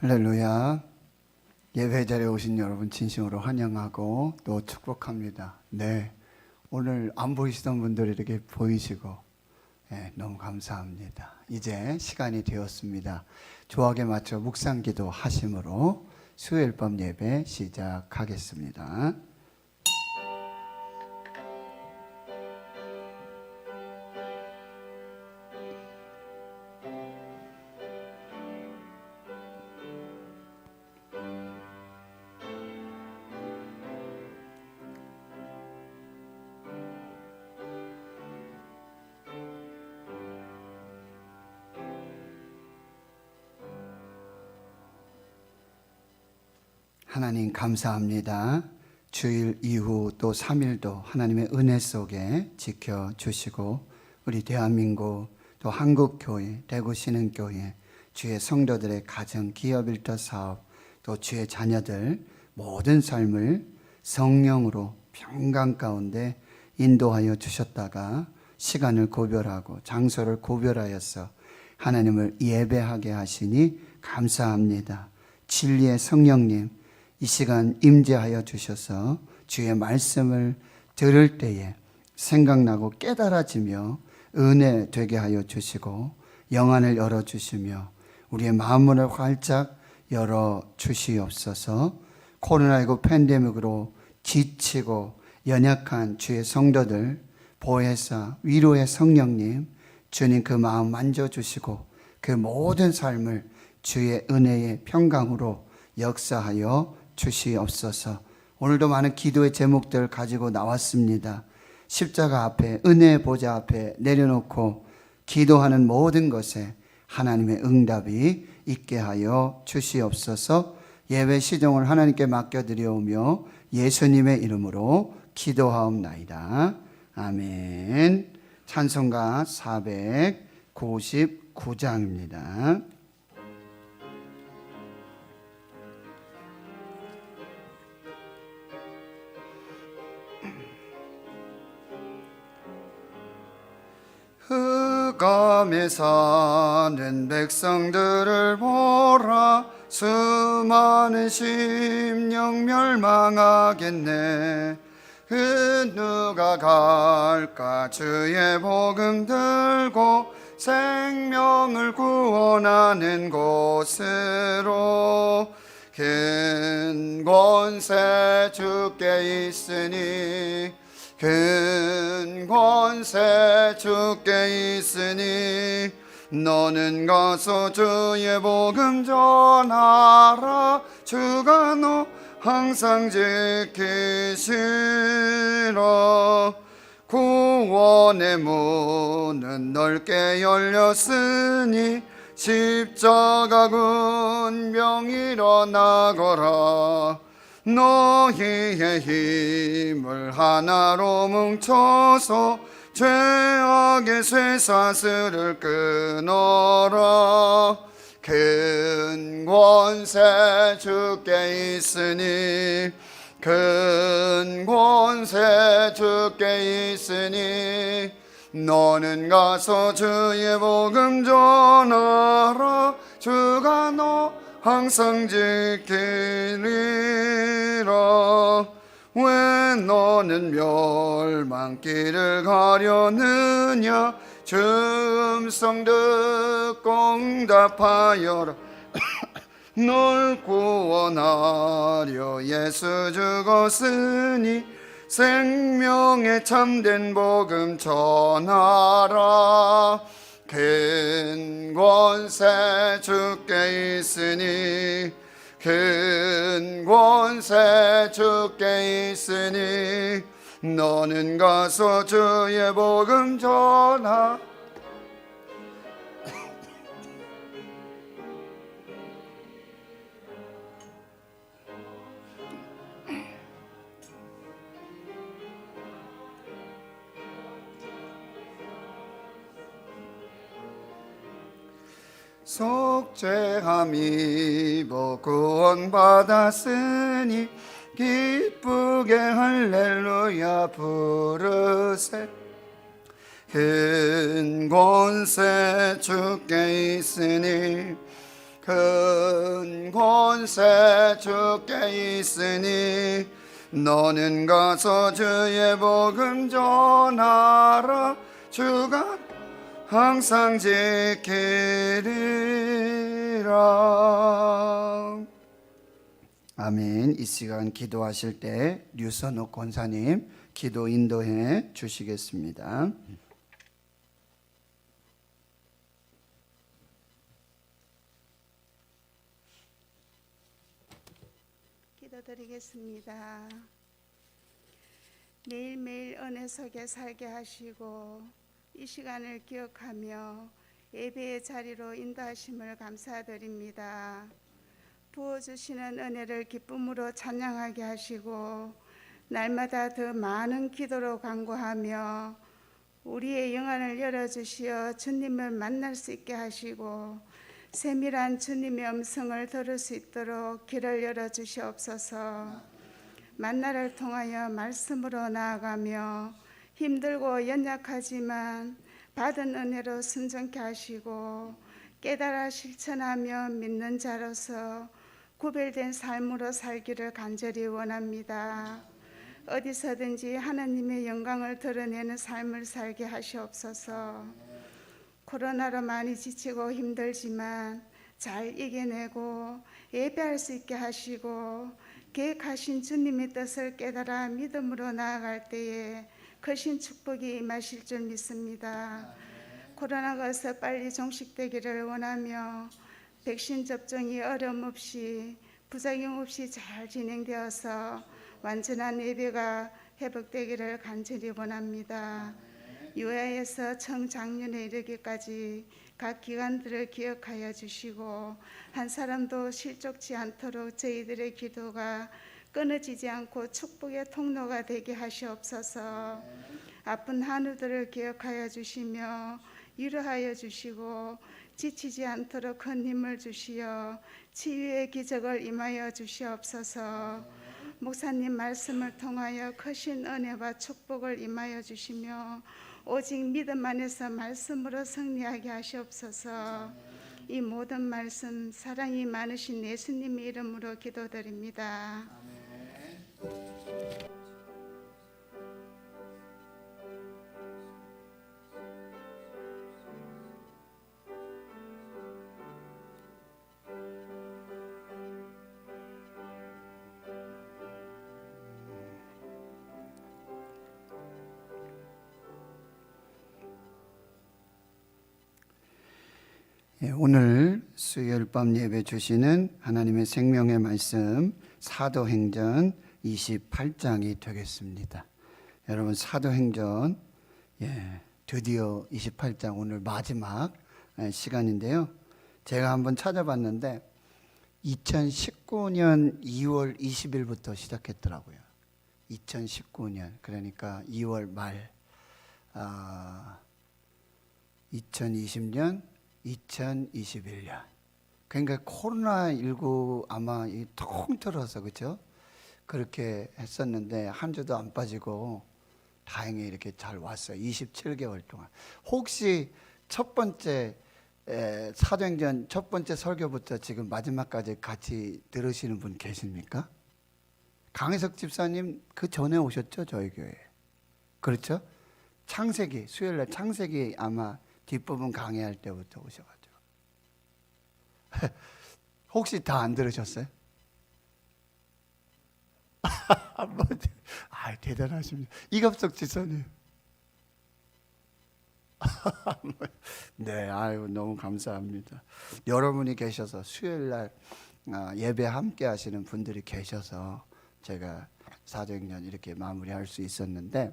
할렐루야. 예배 자리에 오신 여러분 진심으로 환영하고 또 축복합니다. 네, 오늘 안 보이시던 분들이 이렇게 보이시고 너무 감사합니다. 이제 시간이 되었습니다. 조학에 맞춰 묵상기도 하심으로 수요일 밤 예배 시작하겠습니다. 하나님 감사합니다. 주일 이후 또 3일도 하나님의 은혜 속에 지켜주시고 우리 대한민국 또 한국교회 대구신흥교회 주의 성도들의 가정 기업일터 사업 또 주의 자녀들 모든 삶을 성령으로 평강 가운데 인도하여 주셨다가 시간을 구별하고 장소를 구별하여서 하나님을 예배하게 하시니 감사합니다. 진리의 성령님 이 시간 임재하여 주셔서 주의 말씀을 들을 때에 생각나고 깨달아지며 은혜 되게 하여 주시고 영안을 열어주시며 우리의 마음문을 활짝 열어주시옵소서. 코로나19 팬데믹으로 지치고 연약한 주의 성도들 보혜사 위로의 성령님 주님 그 마음 만져주시고 그 모든 삶을 주의 은혜의 평강으로 역사하여 주시옵소서. 오늘도 많은 기도의 제목들 가지고 나왔습니다. 십자가 앞에 은혜의 보좌 앞에 내려놓고 기도하는 모든 것에 하나님의 응답이 있게 하여 주시옵소서. 예배 시종을 하나님께 맡겨드려오며 예수님의 이름으로 기도하옵나이다. 아멘. 찬송가 499장입니다. 흑암에 사는 백성들을 보라. 수많은 심령 멸망하겠네. 그 누가 갈까 주의 복음 들고 생명을 구원하는 곳으로. 큰 권세 주께 있으니 큰 권세 주께 있으니 너는 가서 주의 복음 전하라. 주가 너 항상 지키시라. 구원의 문은 넓게 열렸으니 십자가 군병 일어나거라. 너희의 힘을 하나로 뭉쳐서 죄악의 쇠사슬을 끊어라. 큰 권세 주께 있으니 큰 권세 주께 있으니 너는 가서 주의 복음 전하라. 주가 너 항상 지키리라. 왜 너는 멸망길을 가려느냐. 주 음성 듣고 응답하여라. 널 구원하려 예수 죽었으니 생명의 참된 복음 전하라. 큰 권세 주께 있으니 큰 권세 주께 있으니 너는 가서 주의 복음 전하. 속죄함이 구원 받았으니 기쁘게 할렐루야 부르세. 큰 권세 주께 있으니 큰 권세 주께 있으니 너는 가서 주의 복음 전하라. 주가 항상 지키리라. 아멘. 이 시간 기도하실 때 류선욱 권사님 기도 인도해 주시겠습니다. 기도드리겠습니다. 매일매일 은혜 속에 살게 하시고 이 시간을 기억하며 예배의 자리로 인도하심을 감사드립니다. 부어주시는 은혜를 기쁨으로 찬양하게 하시고 날마다 더 많은 기도로 간구하며 우리의 영안을 열어주시어 주님을 만날 수 있게 하시고 세밀한 주님의 음성을 들을 수 있도록 길을 열어주시옵소서. 만나를 통하여 말씀으로 나아가며 힘들고 연약하지만 받은 은혜로 순종케 하시고 깨달아 실천하며 믿는 자로서 구별된 삶으로 살기를 간절히 원합니다. 어디서든지 하나님의 영광을 드러내는 삶을 살게 하시옵소서. 코로나로 많이 지치고 힘들지만 잘 이겨내고 예배할 수 있게 하시고 계획하신 주님의 뜻을 깨달아 믿음으로 나아갈 때에 크신 축복이 임하실 줄 믿습니다. 코로나가 어서 빨리 종식되기를 원하며 백신 접종이 어려움 없이 부작용 없이 잘 진행되어서 완전한 예배가 회복되기를 간절히 원합니다. 유아에서 청장년에 이르기까지 각 기관들을 기억하여 주시고 한 사람도 실족치 않도록 저희들의 기도가 끊어지지 않고 축복의 통로가 되게 하시옵소서. 아픈 한우들을 기억하여 주시며 위로하여 주시고 지치지 않도록 큰 힘을 주시어 치유의 기적을 임하여 주시옵소서. 목사님 말씀을 통하여 크신 은혜와 축복을 임하여 주시며 오직 믿음 안에서 말씀으로 승리하게 하시옵소서. 이 모든 말씀 사랑이 많으신 예수님의 이름으로 기도드립니다. 오늘 수요일 밤 예배 주시는 하나님의 생명의 말씀 사도행전 28장이 되겠습니다. 여러분 사도행전 드디어 28장 오늘 마지막 시간인데요. 제가 한번 찾아봤는데 2019년 2월 20일부터 시작했더라고요. 2019년 그러니까 2월 말 2020년 2021년 그러니까 코로나19 아마 통틀어서 그렇죠? 그렇게 했었는데 한 주도 안 빠지고 다행히 이렇게 잘 왔어요. 27개월 동안. 혹시 첫 번째 사도행전 첫 번째 설교부터 지금 마지막까지 같이 들으시는 분 계십니까? 강혜석 집사님 그 전에 오셨죠? 저희 교회. 그렇죠? 창세기 수요일날 창세기 아마 뒷부분 강의할 때부터 오셔가지고 혹시 다 안 들으셨어요? 대단하십니다. 이갑석 지사님. 네, 아유 너무 감사합니다. 여러분이 계셔서 수요일날 예배 함께 하시는 분들이 계셔서 제가 사도행전 이렇게 마무리할 수 있었는데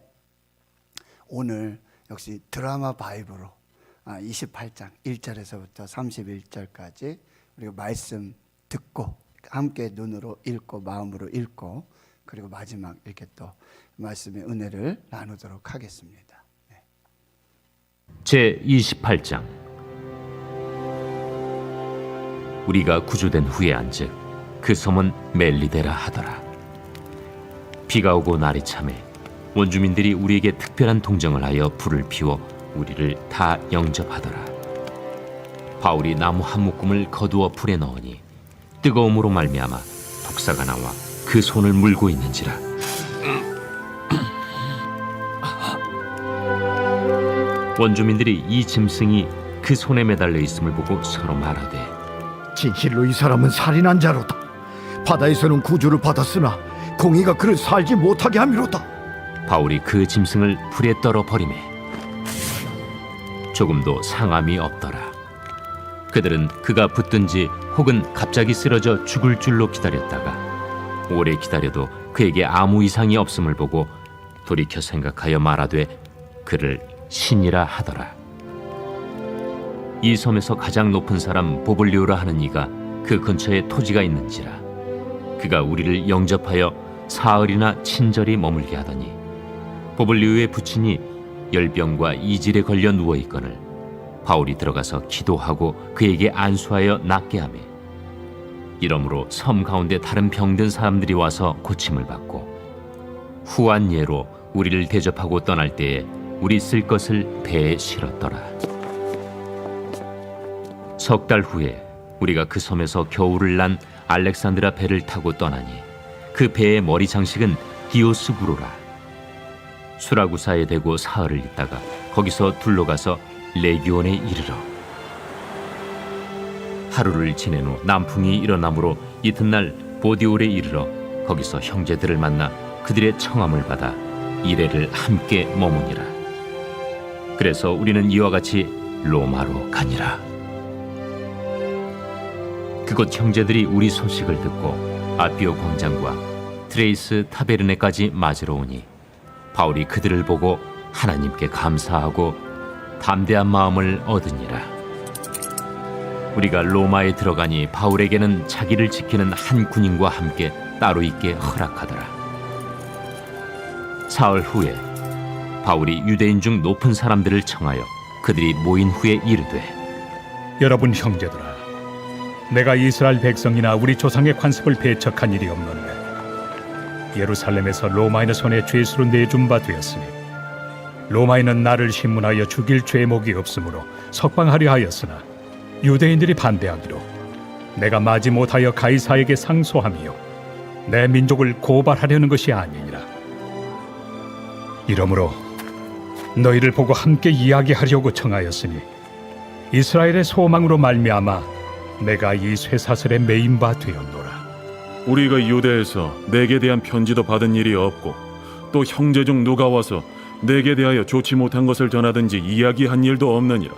오늘 역시 드라마 바이브로 28장 1절에서부터 31절까지 그리고 말씀 듣고 함께 눈으로 읽고 마음으로 읽고 그리고 마지막 이렇게 또 말씀의 은혜를 나누도록 하겠습니다. 제 28장 우리가 구조된 후에 안즉 그 섬은 멜리데라 하더라. 비가 오고 날이 차매 원주민들이 우리에게 특별한 동정을 하여 불을 피워 우리를 다 영접하더라. 바울이 나무 한 묶음을 거두어 불에 넣으니 뜨거움으로 말미암아 독사가 나와 그 손을 물고 있는지라. 원주민들이 이 짐승이 그 손에 매달려 있음을 보고 서로 말하되 진실로 이 사람은 살인한 자로다. 바다에서는 구주를 받았으나 공의가 그를 살지 못하게 함이로다. 바울이 그 짐승을 불에 떨어 버리매 조금도 상함이 없더라. 그들은 그가 붙든지 혹은 갑자기 쓰러져 죽을 줄로 기다렸다가 오래 기다려도 그에게 아무 이상이 없음을 보고 돌이켜 생각하여 말하되 그를 신이라 하더라. 이 섬에서 가장 높은 사람 보블리오라 하는 이가 그 근처에 토지가 있는지라. 그가 우리를 영접하여 사흘이나 친절히 머물게 하더니 보블리오의 부친이 열병과 이질에 걸려 누워 있거늘 바울이 들어가서 기도하고 그에게 안수하여 낫게 하매 이러므로 섬 가운데 다른 병든 사람들이 와서 고침을 받고 후한 예로 우리를 대접하고 떠날 때에 우리 쓸 것을 배에 실었더라. 석 달 후에 우리가 그 섬에서 겨울을 난 알렉산드라 배를 타고 떠나니 그 배의 머리 장식은 디오스구로라. 수라구사에 대고 사흘을 있다가 거기서 둘러가서 레기온에 이르러 하루를 지낸 후 남풍이 일어나므로 이튿날 보디올에 이르러 거기서 형제들을 만나 그들의 청함을 받아 이레를 함께 머무니라. 그래서 우리는 이와 같이 로마로 가니라. 그곳 형제들이 우리 소식을 듣고 아피오 광장과 트레이스 타베르네까지 맞으러 오니 바울이 그들을 보고 하나님께 감사하고 담대한 마음을 얻으니라. 우리가 로마에 들어가니 바울에게는 자기를 지키는 한 군인과 함께 따로 있게 허락하더라. 사흘 후에 바울이 유대인 중 높은 사람들을 청하여 그들이 모인 후에 이르되 여러분 형제들아, 내가 이스라엘 백성이나 우리 조상의 관습을 배척한 일이 없노니 예루살렘에서 로마인의 손에 죄수로 내준 바 되었으니 로마인은 나를 신문하여 죽일 죄목이 없으므로 석방하려 하였으나 유대인들이 반대하기로 내가 마지 못하여 가이사에게 상소하며 내 민족을 고발하려는 것이 아니니라. 이러므로 너희를 보고 함께 이야기하려고 청하였으니 이스라엘의 소망으로 말미암아 내가 이 쇠사슬에 매인 바 되었노라. 우리가 유대에서 내게 대한 편지도 받은 일이 없고 또 형제 중 누가 와서 내게 대하여 좋지 못한 것을 전하든지 이야기한 일도 없느니라.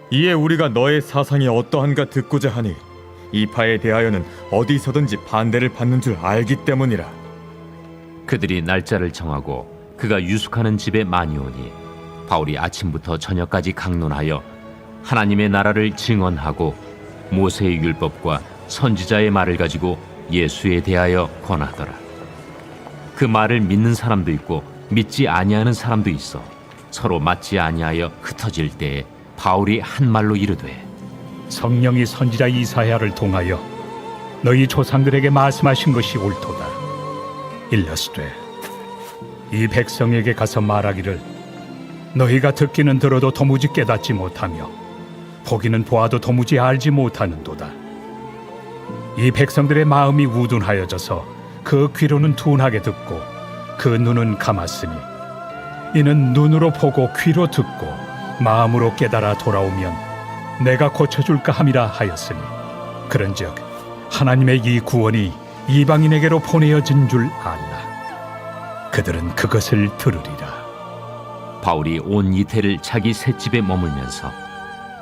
이에 우리가 너의 사상이 어떠한가 듣고자 하니 이 파에 대하여는 어디서든지 반대를 받는 줄 알기 때문이라. 그들이 날짜를 정하고 그가 유숙하는 집에 많이 오니 바울이 아침부터 저녁까지 강론하여 하나님의 나라를 증언하고 모세의 율법과 선지자의 말을 가지고 예수에 대하여 권하더라. 그 말을 믿는 사람도 있고 믿지 아니하는 사람도 있어 서로 맞지 아니하여 흩어질 때에 바울이 한 말로 이르되 성령이 선지자 이사야를 통하여 너희 조상들에게 말씀하신 것이 옳도다. 일러스되 이 백성에게 가서 말하기를 너희가 듣기는 들어도 도무지 깨닫지 못하며 보기는 보아도 도무지 알지 못하는도다. 이 백성들의 마음이 우둔하여져서 그 귀로는 둔하게 듣고 그 눈은 감았으니 이는 눈으로 보고 귀로 듣고 마음으로 깨달아 돌아오면 내가 고쳐줄까 함이라 하였으니 그런즉 하나님의 이 구원이 이방인에게로 보내어진 줄 알라. 그들은 그것을 들으리라. 바울이 온 이태를 자기 셋집에 머물면서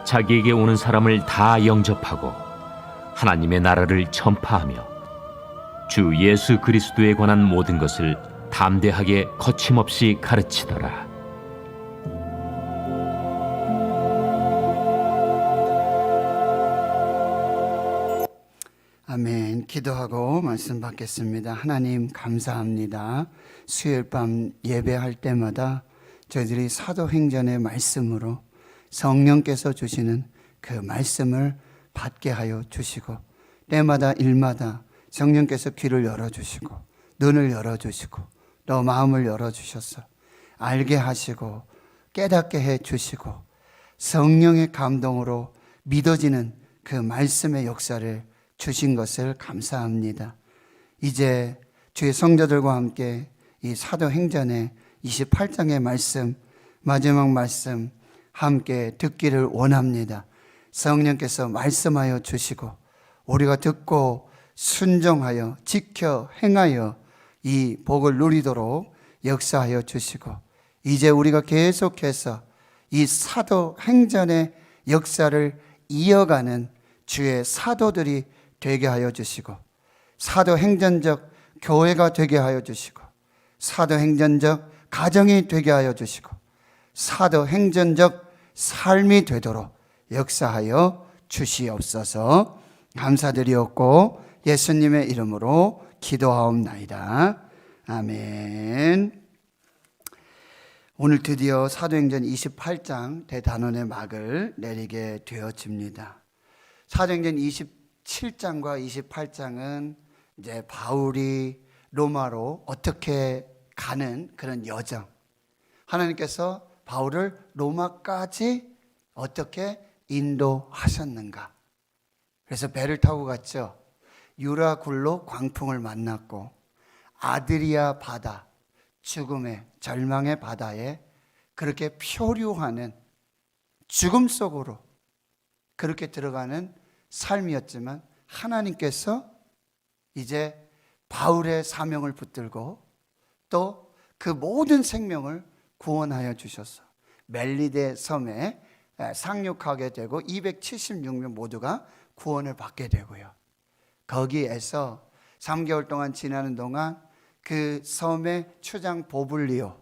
자기에게 오는 사람을 다 영접하고 하나님의 나라를 전파하며 주 예수 그리스도에 관한 모든 것을 담대하게 거침없이 가르치더라. 아멘. 기도하고 말씀 받겠습니다. 하나님 감사합니다. 수요일 밤 예배할 때마다 저희들이 사도행전의 말씀으로 성령께서 주시는 그 말씀을 받게 하여 주시고 때마다 일마다 성령께서 귀를 열어주시고 눈을 열어주시고 또 마음을 열어주셔서 알게 하시고 깨닫게 해주시고 성령의 감동으로 믿어지는 그 말씀의 역사를 주신 것을 감사합니다. 이제 주의 성도들과 함께 이 사도행전의 28장의 말씀, 마지막 말씀 함께 듣기를 원합니다. 성령께서 말씀하여 주시고 우리가 듣고 순종하여 지켜 행하여 이 복을 누리도록 역사하여 주시고, 이제 우리가 계속해서 이 사도행전의 역사를 이어가는 주의 사도들이 되게 하여 주시고, 사도행전적 교회가 되게 하여 주시고, 사도행전적 가정이 되게 하여 주시고, 사도행전적 삶이 되도록 역사하여 주시옵소서. 감사드리옵고 예수님의 이름으로 기도하옵나이다. 아멘. 오늘 드디어 사도행전 28장 대단원의 막을 내리게 되어집니다. 사도행전 27장과 28장은 이제 바울이 로마로 어떻게 가는 그런 여정, 하나님께서 바울을 로마까지 어떻게 인도하셨는가. 그래서 배를 타고 갔죠. 유라굴로 광풍을 만났고 아드리아 바다, 죽음의 절망의 바다에 그렇게 표류하는 죽음 속으로 그렇게 들어가는 삶이었지만, 하나님께서 이제 바울의 사명을 붙들고 또 그 모든 생명을 구원하여 주셔서 멜리데 섬에 상륙하게 되고 276명 모두가 구원을 받게 되고요. 거기에서 3개월 동안 지나는 동안 그 섬의 추장 보블리오,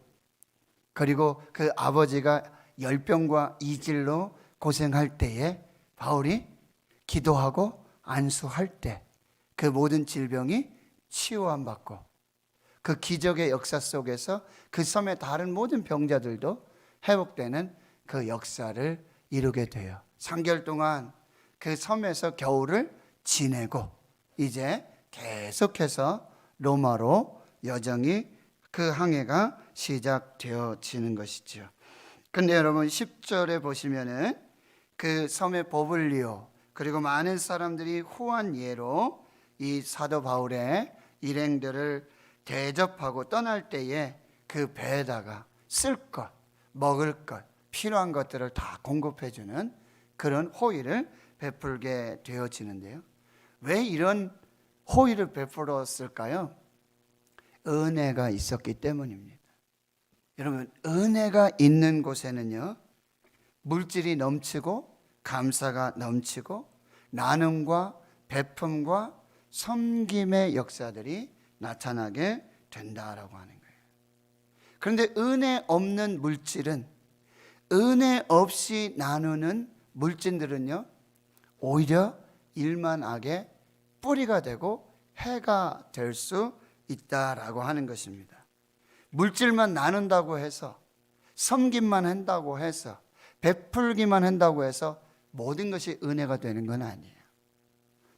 그리고 그 아버지가 열병과 이질로 고생할 때에 바울이 기도하고 안수할 때 그 모든 질병이 치유함 받고, 그 기적의 역사 속에서 그 섬의 다른 모든 병자들도 회복되는 그 역사를 이루게 돼요. 3개월 동안 그 섬에서 겨울을 지내고 이제 계속해서 로마로 여정이, 그 항해가 시작되어지는 것이죠. 근데 여러분 10절에 보시면은 그 섬의 보블리오 그리고 많은 사람들이 후한 예로 이 사도 바울의 일행들을 대접하고 떠날 때에 그 배에다가 쓸 것, 먹을 것, 필요한 것들을 다 공급해주는 그런 호의를 베풀게 되어지는데요. 왜 이런 호의를 베풀었을까요? 은혜가 있었기 때문입니다. 여러분, 은혜가 있는 곳에는요, 물질이 넘치고 감사가 넘치고 나눔과 베품과 섬김의 역사들이 나타나게 된다라고 하는 거예요. 그런데 은혜 없는 물질은, 은혜 없이 나누는 물질들은요, 오히려 일만하게 뿌리가 되고 해가 될 수 있다라고 하는 것입니다. 물질만 나눈다고 해서, 섬김만 한다고 해서, 베풀기만 한다고 해서 모든 것이 은혜가 되는 건 아니에요.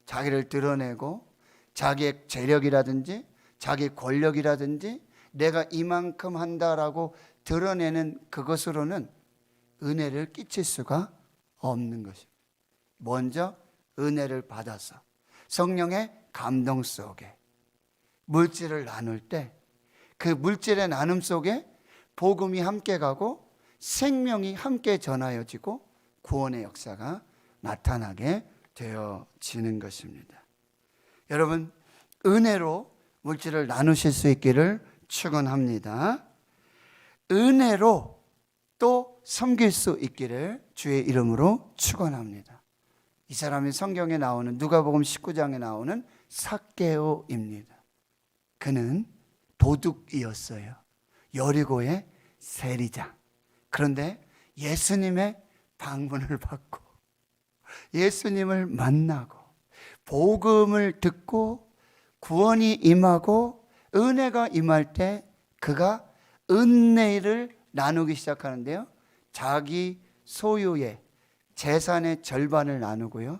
자기를 드러내고 자기의 재력이라든지 자기 권력이라든지 내가 이만큼 한다라고 드러내는 그것으로는 은혜를 끼칠 수가 없는 것입니다. 먼저 은혜를 받아서 성령의 감동 속에 물질을 나눌 때 그 물질의 나눔 속에 복음이 함께 가고 생명이 함께 전하여지고 구원의 역사가 나타나게 되어지는 것입니다. 여러분, 은혜로 물질을 나누실 수 있기를 축원합니다. 은혜로 또 섬길 수 있기를 주의 이름으로 축원합니다. 이 사람이 성경에 나오는 누가복음 19장에 나오는 삭개오입니다. 그는 도둑이었어요. 여리고의 세리장. 그런데 예수님의 방문을 받고 예수님을 만나고 복음을 듣고 구원이 임하고 은혜가 임할 때 그가 은혜를 나누기 시작하는데요, 자기 소유의 재산의 절반을 나누고요,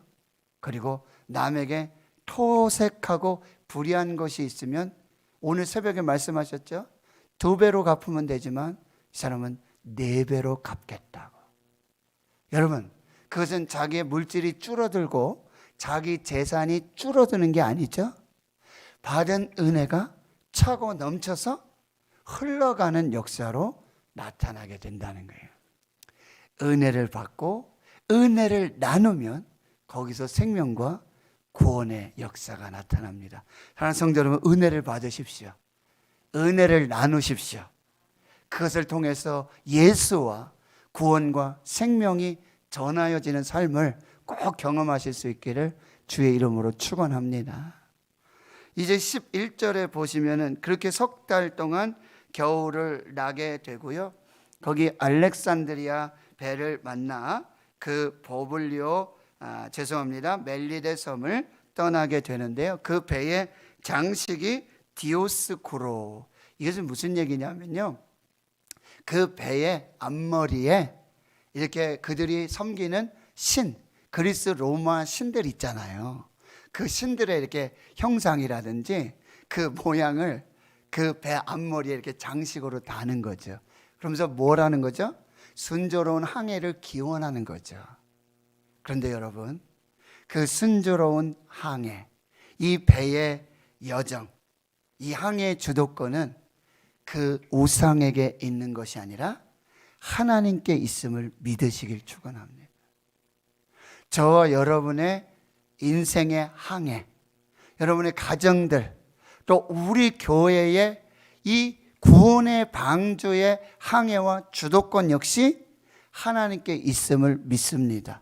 그리고 남에게 토색하고 불의한 것이 있으면 오늘 새벽에 말씀하셨죠? 2배로 갚으면 되지만 이 사람은 4배로 갚겠다고. 여러분, 그것은 자기의 물질이 줄어들고 자기 재산이 줄어드는 게 아니죠. 받은 은혜가 차고 넘쳐서 흘러가는 역사로 나타나게 된다는 거예요. 은혜를 받고 은혜를 나누면 거기서 생명과 구원의 역사가 나타납니다. 사랑하는 성도 여러분, 은혜를 받으십시오. 은혜를 나누십시오. 그것을 통해서 예수와 구원과 생명이 전하여지는 삶을 꼭 경험하실 수 있기를 주의 이름으로 축원합니다. 이제 11절에 보시면은 그렇게 석 달 동안 겨울을 나게 되고요. 거기 알렉산드리아 배를 만나 그 멜리데 섬을 떠나게 되는데요. 그 배의 장식이 디오스쿠로. 이것은 무슨 얘기냐면요, 그 배의 앞머리에 이렇게 그들이 섬기는 신, 그리스 로마 신들 있잖아요. 그 신들의 이렇게 형상이라든지 그 모양을 그 배 앞머리에 이렇게 장식으로 다는 거죠. 그러면서 뭘 하는 거죠? 순조로운 항해를 기원하는 거죠. 그런데 여러분, 그 순조로운 항해, 이 배의 여정, 이 항해의 주도권은 그 우상에게 있는 것이 아니라 하나님께 있음을 믿으시길 축원합니다. 저와 여러분의 인생의 항해, 여러분의 가정들, 또 우리 교회의 이 구원의 방주의 항해와 주도권 역시 하나님께 있음을 믿습니다.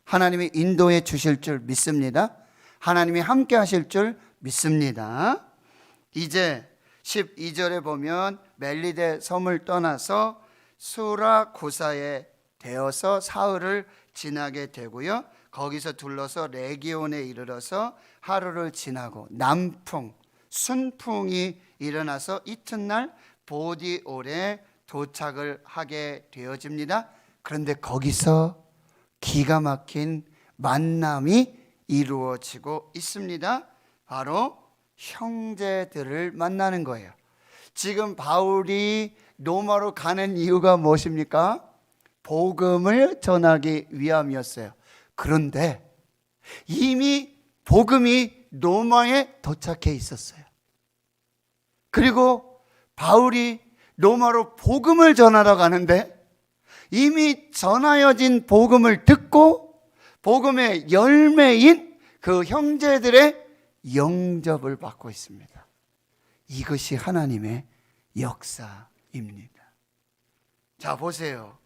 하나님이 인도해 주실 줄 믿습니다. 하나님이 함께 하실 줄 믿습니다. 이제 12절에 보면 멜리데 섬을 떠나서 수라쿠사에 되어서 사흘을 지나게 되고요. 거기서 둘러서 레기온에 이르러서 하루를 지나고 남풍, 순풍이 일어나서 이튿날 보디올에 도착을 하게 되어집니다. 그런데 거기서 기가 막힌 만남이 이루어지고 있습니다. 바로 형제들을 만나는 거예요. 지금 바울이 로마로 가는 이유가 무엇입니까? 복음을 전하기 위함이었어요. 그런데 이미 복음이 로마에 도착해 있었어요. 그리고 바울이 로마로 복음을 전하러 가는데 이미 전하여진 복음을 듣고 복음의 열매인 그 형제들의 영접을 받고 있습니다. 이것이 하나님의 역사입니다. 자, 보세요.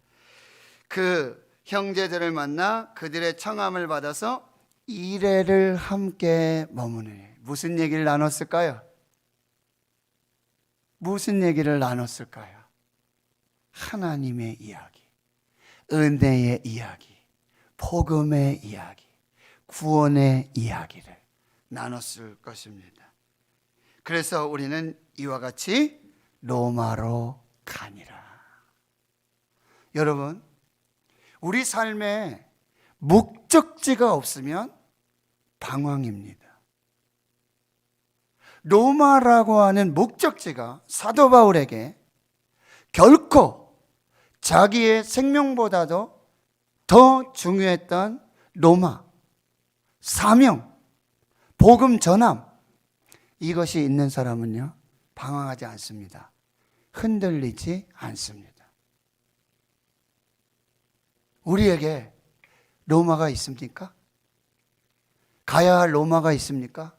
그 형제들을 만나 그들의 청함을 받아서 이레를 함께 머무르니. 무슨 얘기를 나눴을까요? 무슨 얘기를 나눴을까요? 하나님의 이야기, 은혜의 이야기, 복음의 이야기, 구원의 이야기를 나눴을 것입니다. 그래서 우리는 이와 같이 로마로 가니라. 여러분, 우리 삶에 목적지가 없으면 방황입니다. 로마라고 하는 목적지가 사도 바울에게 결코 자기의 생명보다도 더 중요했던 로마, 사명, 복음 전함, 이것이 있는 사람은요, 방황하지 않습니다. 흔들리지 않습니다. 우리에게 로마가 있습니까? 가야 할 로마가 있습니까?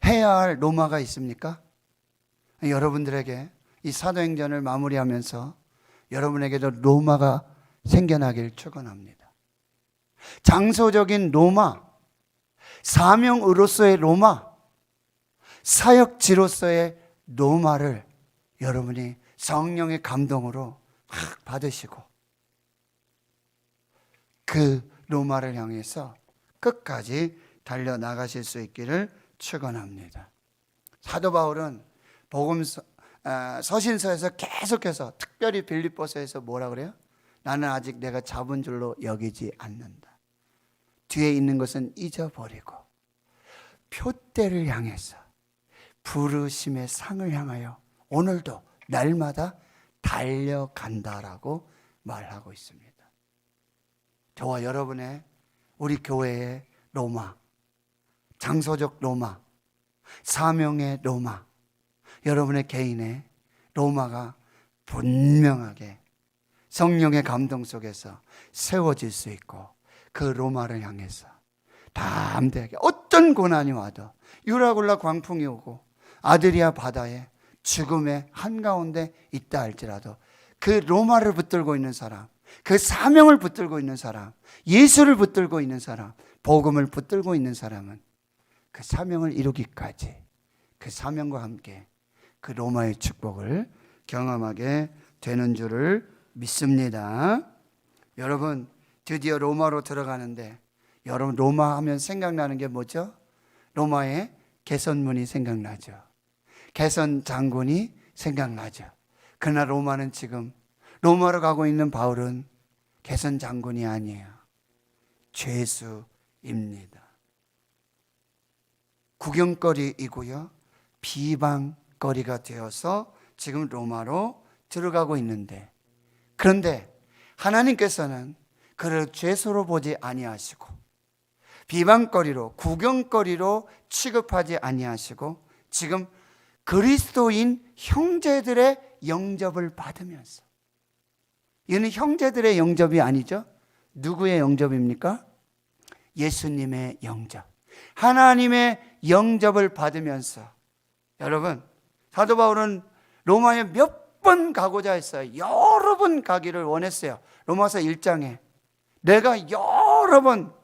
해야 할 로마가 있습니까? 여러분들에게 이 사도행전을 마무리하면서 여러분에게도 로마가 생겨나길 축원합니다. 장소적인 로마, 사명으로서의 로마, 사역지로서의 로마를 여러분이 성령의 감동으로 막 받으시고 그 로마를 향해서 끝까지 달려나가실 수 있기를 축원합니다. 사도 바울은 서신서에서 계속해서 특별히 빌립보서에서 뭐라 그래요? 나는 아직 내가 잡은 줄로 여기지 않는다. 뒤에 있는 것은 잊어버리고 표대를 향해서 부르심의 상을 향하여 오늘도 날마다 달려간다라고 말하고 있습니다. 저와 여러분의 우리 교회의 로마, 장소적 로마, 사명의 로마, 여러분의 개인의 로마가 분명하게 성령의 감동 속에서 세워질 수 있고, 그 로마를 향해서 담대하게 어떤 고난이 와도, 유라굴라 광풍이 오고 아드리아 바다에 죽음의 한가운데 있다 할지라도 그 로마를 붙들고 있는 사람, 그 사명을 붙들고 있는 사람, 예수를 붙들고 있는 사람, 복음을 붙들고 있는 사람은 그 사명을 이루기까지 그 사명과 함께 그 로마의 축복을 경험하게 되는 줄을 믿습니다. 여러분, 드디어 로마로 들어가는데, 여러분 로마 하면 생각나는 게 뭐죠? 로마의 개선문이 생각나죠. 개선 장군이 생각나죠. 그러나 로마는 지금, 로마로 가고 있는 바울은 개선 장군이 아니에요. 죄수입니다. 구경거리이고요, 비방거리가 되어서 지금 로마로 들어가고 있는데, 그런데 하나님께서는 그를 죄수로 보지 아니하시고 비방거리로, 구경거리로 취급하지 아니하시고 지금 그리스도인 형제들의 영접을 받으면서, 이는 형제들의 영접이 아니죠. 누구의 영접입니까? 예수님의 영접, 하나님의 영접을 받으면서, 여러분 사도 바울은 로마에 몇 번 가고자 했어요. 여러 번 가기를 원했어요. 로마서 1장에 내가 여러 번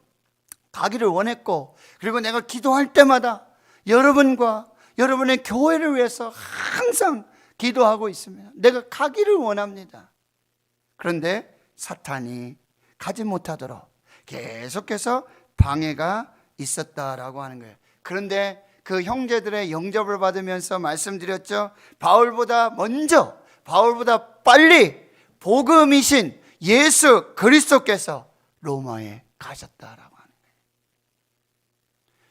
가기를 원했고, 그리고 내가 기도할 때마다 여러분과 여러분의 교회를 위해서 항상 기도하고 있습니다. 내가 가기를 원합니다. 그런데 사탄이 가지 못하도록 계속해서 방해가 있었다라고 하는 거예요. 그런데 그 형제들의 영접을 받으면서 말씀드렸죠. 바울보다 먼저, 바울보다 빨리 복음이신 예수 그리스도께서 로마에 가셨다라고 하는 거예요.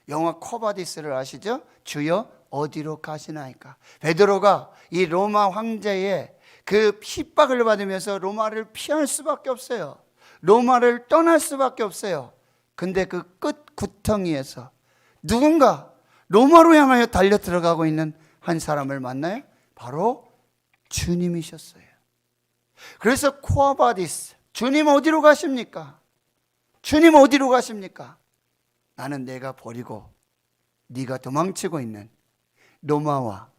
영화 코바디스를 아시죠? 주여 어디로 가시나이까? 베드로가 이 로마 황제의 그 핍박을 받으면서 로마를 피할 수밖에 없어요. 로마를 떠날 수밖에 없어요. 근데 그 끝 구덩이에서 누군가 로마로 향하여 달려 들어가고 있는 한 사람을 만나요. 바로 주님이셨어요. 그래서 코아바디스, 주님 어디로 가십니까? 주님 어디로 가십니까? 나는 내가 버리고 네가 도망치고 있는 로마와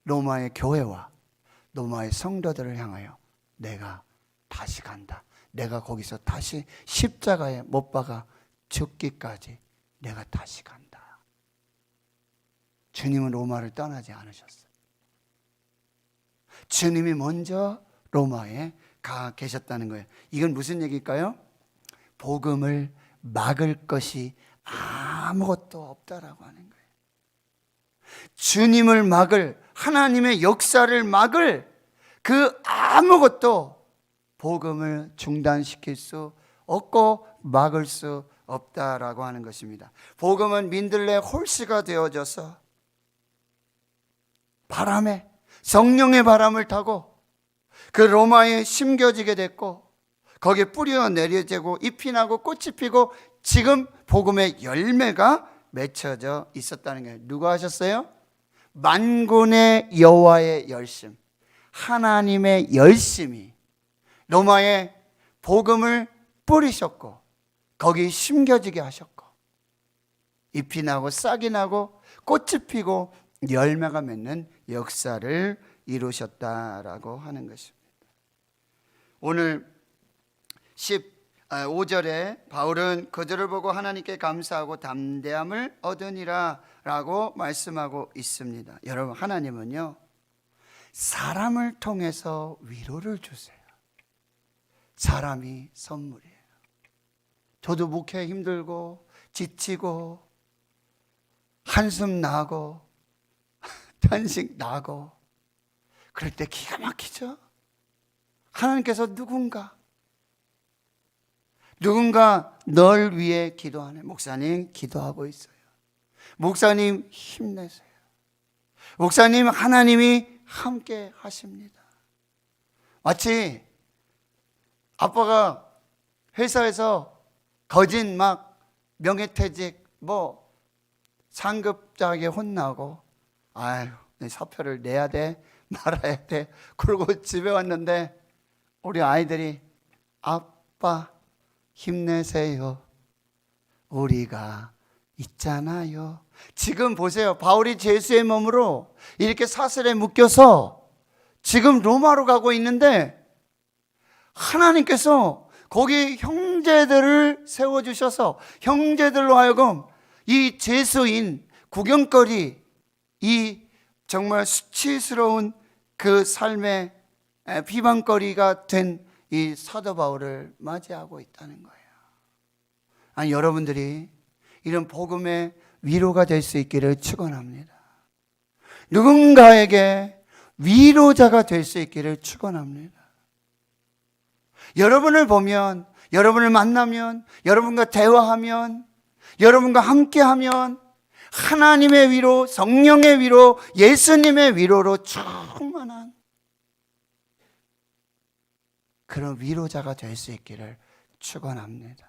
로마의 교회와 로마의 성도들을 향하여 내가 다시 간다. 내가 거기서 다시 십자가에 못 박아 죽기까지 내가 다시 간다. 주님은 로마를 떠나지 않으셨어요. 주님이 먼저 로마에 가 계셨다는 거예요. 이건 무슨 얘기일까요? 복음을 막을 것이 아무것도 없다라고 하는 거예요. 주님을 막을, 하나님의 역사를 막을 그 아무것도 복음을 중단시킬 수 없고 막을 수 없다라고 하는 것입니다. 복음은 민들레 홀씨가 되어져서 바람에, 성령의 바람을 타고 그 로마에 심겨지게 됐고, 거기에 뿌리가 내려지고 잎이 나고 꽃이 피고 지금 복음의 열매가 맺혀져 있었다는 거예요. 누가 하셨어요? 만군의 여호와의 열심, 하나님의 열심이 로마에 복음을 뿌리셨고 거기 심겨지게 하셨고 잎이 나고 싹이 나고 꽃이 피고 열매가 맺는 역사를 이루셨다라고 하는 것입니다. 오늘 15절에 바울은 그들을 보고 하나님께 감사하고 담대함을 얻으니라 라고 말씀하고 있습니다. 여러분, 하나님은요 사람을 통해서 위로를 주세요. 사람이 선물이에요. 저도 목회 힘들고 지치고 한숨 나고 탄식 나고 그럴 때 기가 막히죠. 하나님께서 누군가 널 위해 기도하네. 목사님 기도하고 있어요. 목사님 힘내세요. 목사님 하나님이 함께 하십니다. 마치 아빠가 회사에서 거진 막 명예퇴직, 뭐 상급자에게 혼나고, 아유, 내 사표를 내야 돼, 말아야 돼. 그러고 집에 왔는데 우리 아이들이 아빠 힘내세요. 우리가 있잖아요. 지금 보세요. 바울이 예수의 몸으로 이렇게 사슬에 묶여서 지금 로마로 가고 있는데 하나님께서 거기 형제들을 세워주셔서 형제들로 하여금 이 죄수인 구경거리, 이 정말 수치스러운 그 삶의 비방거리가 된 이 사도 바울을 맞이하고 있다는 거예요. 아니, 여러분들이 이런 복음의 위로가 될 수 있기를 축원합니다. 누군가에게 위로자가 될 수 있기를 축원합니다. 여러분을 보면, 여러분을 만나면, 여러분과 대화하면, 여러분과 함께하면 하나님의 위로, 성령의 위로, 예수님의 위로로 충만한 그런 위로자가 될 수 있기를 축원합니다.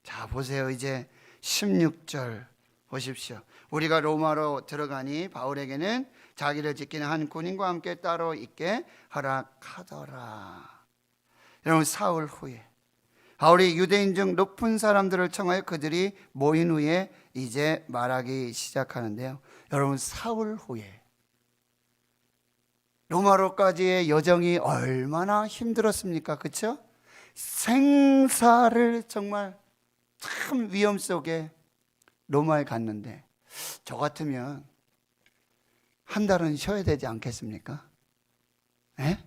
자, 보세요. 이제 16절 보십시오. 우리가 로마로 들어가니 바울에게는 자기를 지키는 한 군인과 함께 따로 있게 허락하더라. 여러분, 사흘 후에 바울이 유대인 중 높은 사람들을 청하여 그들이 모인 후에 이제 말하기 시작하는데요. 여러분, 사흘 후에 로마로까지의 여정이 얼마나 힘들었습니까? 그렇죠? 생사를 정말 참 위험 속에 로마에 갔는데 저 같으면 한 달은 쉬어야 되지 않겠습니까? 예?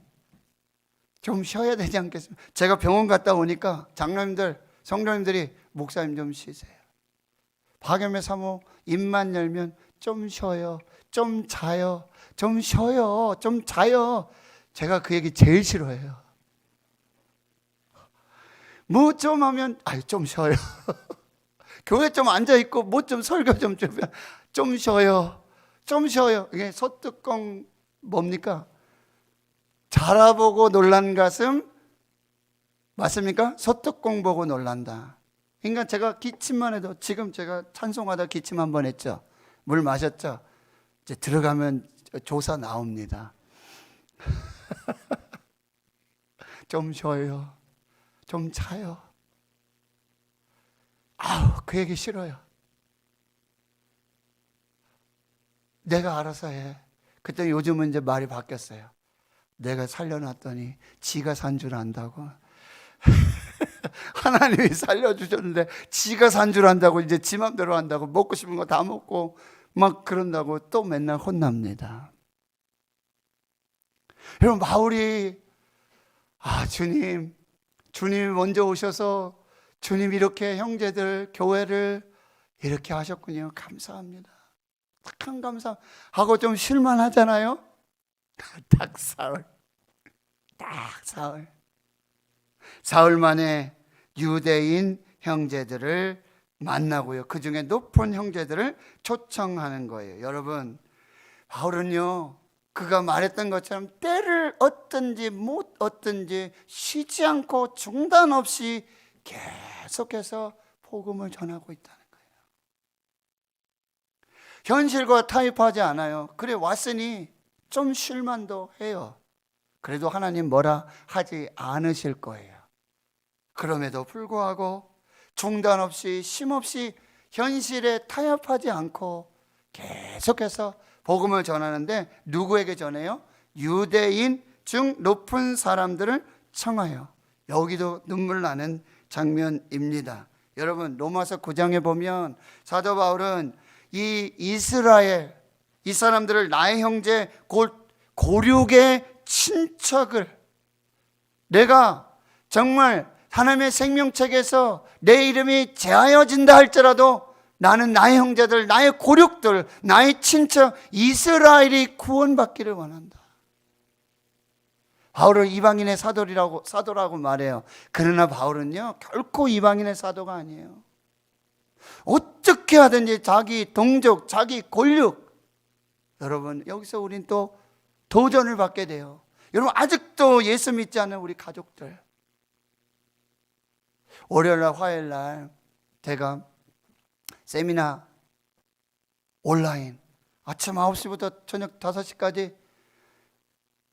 좀 쉬어야 되지 않겠습니까? 제가 병원 갔다 오니까 장로님들, 성도님들이 목사님 좀 쉬세요. 박염의 사모 입만 열면 좀 쉬어요, 좀 자요, 좀 쉬어요, 좀 자요. 제가 그 얘기 제일 싫어해요. 뭐 좀 하면 좀 쉬어요. 교회 좀 앉아있고 뭐 좀 설교 좀 주면 좀 쉬어요, 좀 쉬어요. 이게 소뚜껑 뭡니까? 자라보고 놀란 가슴 맞습니까? 소뚜껑 보고 놀란다. 그러니까 제가 기침만 해도, 지금 제가 찬송하다 기침 한 번 했죠. 물 마셨죠. 이제 들어가면 조사 나옵니다. 좀 쉬어요, 좀 자요. 그 얘기 싫어요. 내가 알아서 해. 그때 요즘은 이제 말이 바뀌었어요. 내가 살려놨더니 지가 산 줄 안다고. 하나님이 살려주셨는데 지가 산 줄 안다고 이제 지 맘대로 한다고, 먹고 싶은 거 다 먹고 막 그런다고 또 맨날 혼납니다. 여러분, 바울이 주님이 먼저 오셔서 주님 이렇게 형제들, 교회를 이렇게 하셨군요. 감사합니다. 참 감사하고 좀 쉴만하잖아요. 딱 사흘 만에 유대인 형제들을 만나고요. 그 중에 높은 형제들을 초청하는 거예요. 여러분, 바울은요, 그가 말했던 것처럼 때를 얻든지 못 얻든지 쉬지 않고 중단 없이 계속해서 복음을 전하고 있다는 거예요. 현실과 타협하지 않아요. 그래, 왔으니 좀 쉴만도 해요. 그래도 하나님 뭐라 하지 않으실 거예요. 그럼에도 불구하고 중단 없이 쉼 없이 현실에 타협하지 않고 계속해서 복음을 전하는데, 누구에게 전해요? 유대인 중 높은 사람들을 청하여. 여기도 눈물 나는 장면입니다. 여러분, 로마서 9장에 보면 사도 바울은 이 이스라엘, 이 사람들을 나의 형제, 고륙의 친척을, 내가 정말 하나님의 생명책에서 내 이름이 제하여진다 할지라도 나는 나의 형제들, 나의 고륙들, 나의 친척 이스라엘이 구원받기를 원한다. 바울을 이방인의 사도라고 말해요. 그러나 바울은요, 결코 이방인의 사도가 아니에요. 어떻게 하든지 자기 동족, 자기 권력, 여러분, 여기서 우린 또 도전을 받게 돼요. 여러분, 아직도 예수 믿지 않는 우리 가족들, 월요일날 화요일날 제가 세미나 온라인 아침 9시부터 저녁 5시까지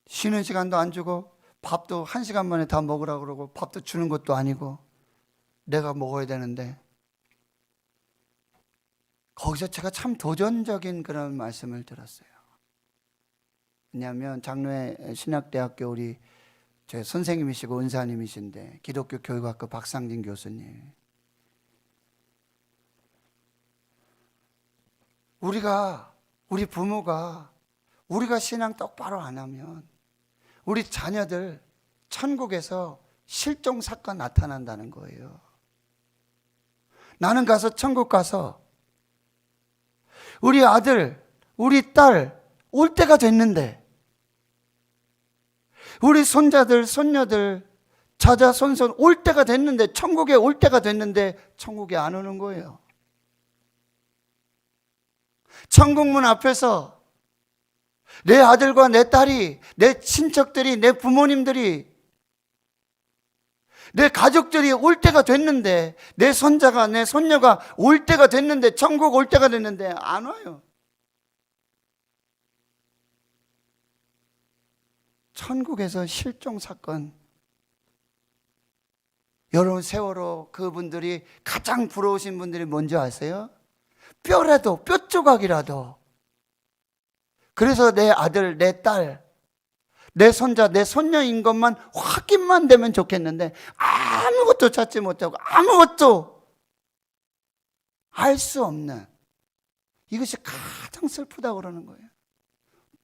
쉬는 시간도 안 주고 밥도 1시간 만에 다 먹으라고 그러고 밥도 주는 것도 아니고 내가 먹어야 되는데 거기서 제가 참 도전적인 그런 말씀을 들었어요. 왜냐하면 장로회 신학대학교 우리 제 선생님이시고 은사님이신데 기독교 교육학과 박상진 교수님, 우리 부모가 우리가 신앙 똑바로 안 하면 우리 자녀들 천국에서 실종 사건 나타난다는 거예요. 나는 가서 천국 가서 우리 아들, 우리 딸 올 때가 됐는데 우리 손자들, 손녀들, 자자, 손손 올 때가 됐는데 천국에 올 때가 됐는데 천국에 안 오는 거예요. 천국문 앞에서 내 아들과 내 딸이, 내 친척들이, 내 부모님들이, 내 가족들이 올 때가 됐는데, 내 손자가, 내 손녀가 올 때가 됐는데, 천국 올 때가 됐는데 안 와요. 천국에서 실종 사건, 여러분 세월호 그분들이 가장 부러우신 분들이 뭔지 아세요? 뼈라도, 뼈 조각이라도, 그래서 내 아들, 내 딸, 내 손자, 내 손녀인 것만 확인만 되면 좋겠는데 아무것도 찾지 못하고 아무것도 알 수 없는, 이것이 가장 슬프다고 그러는 거예요.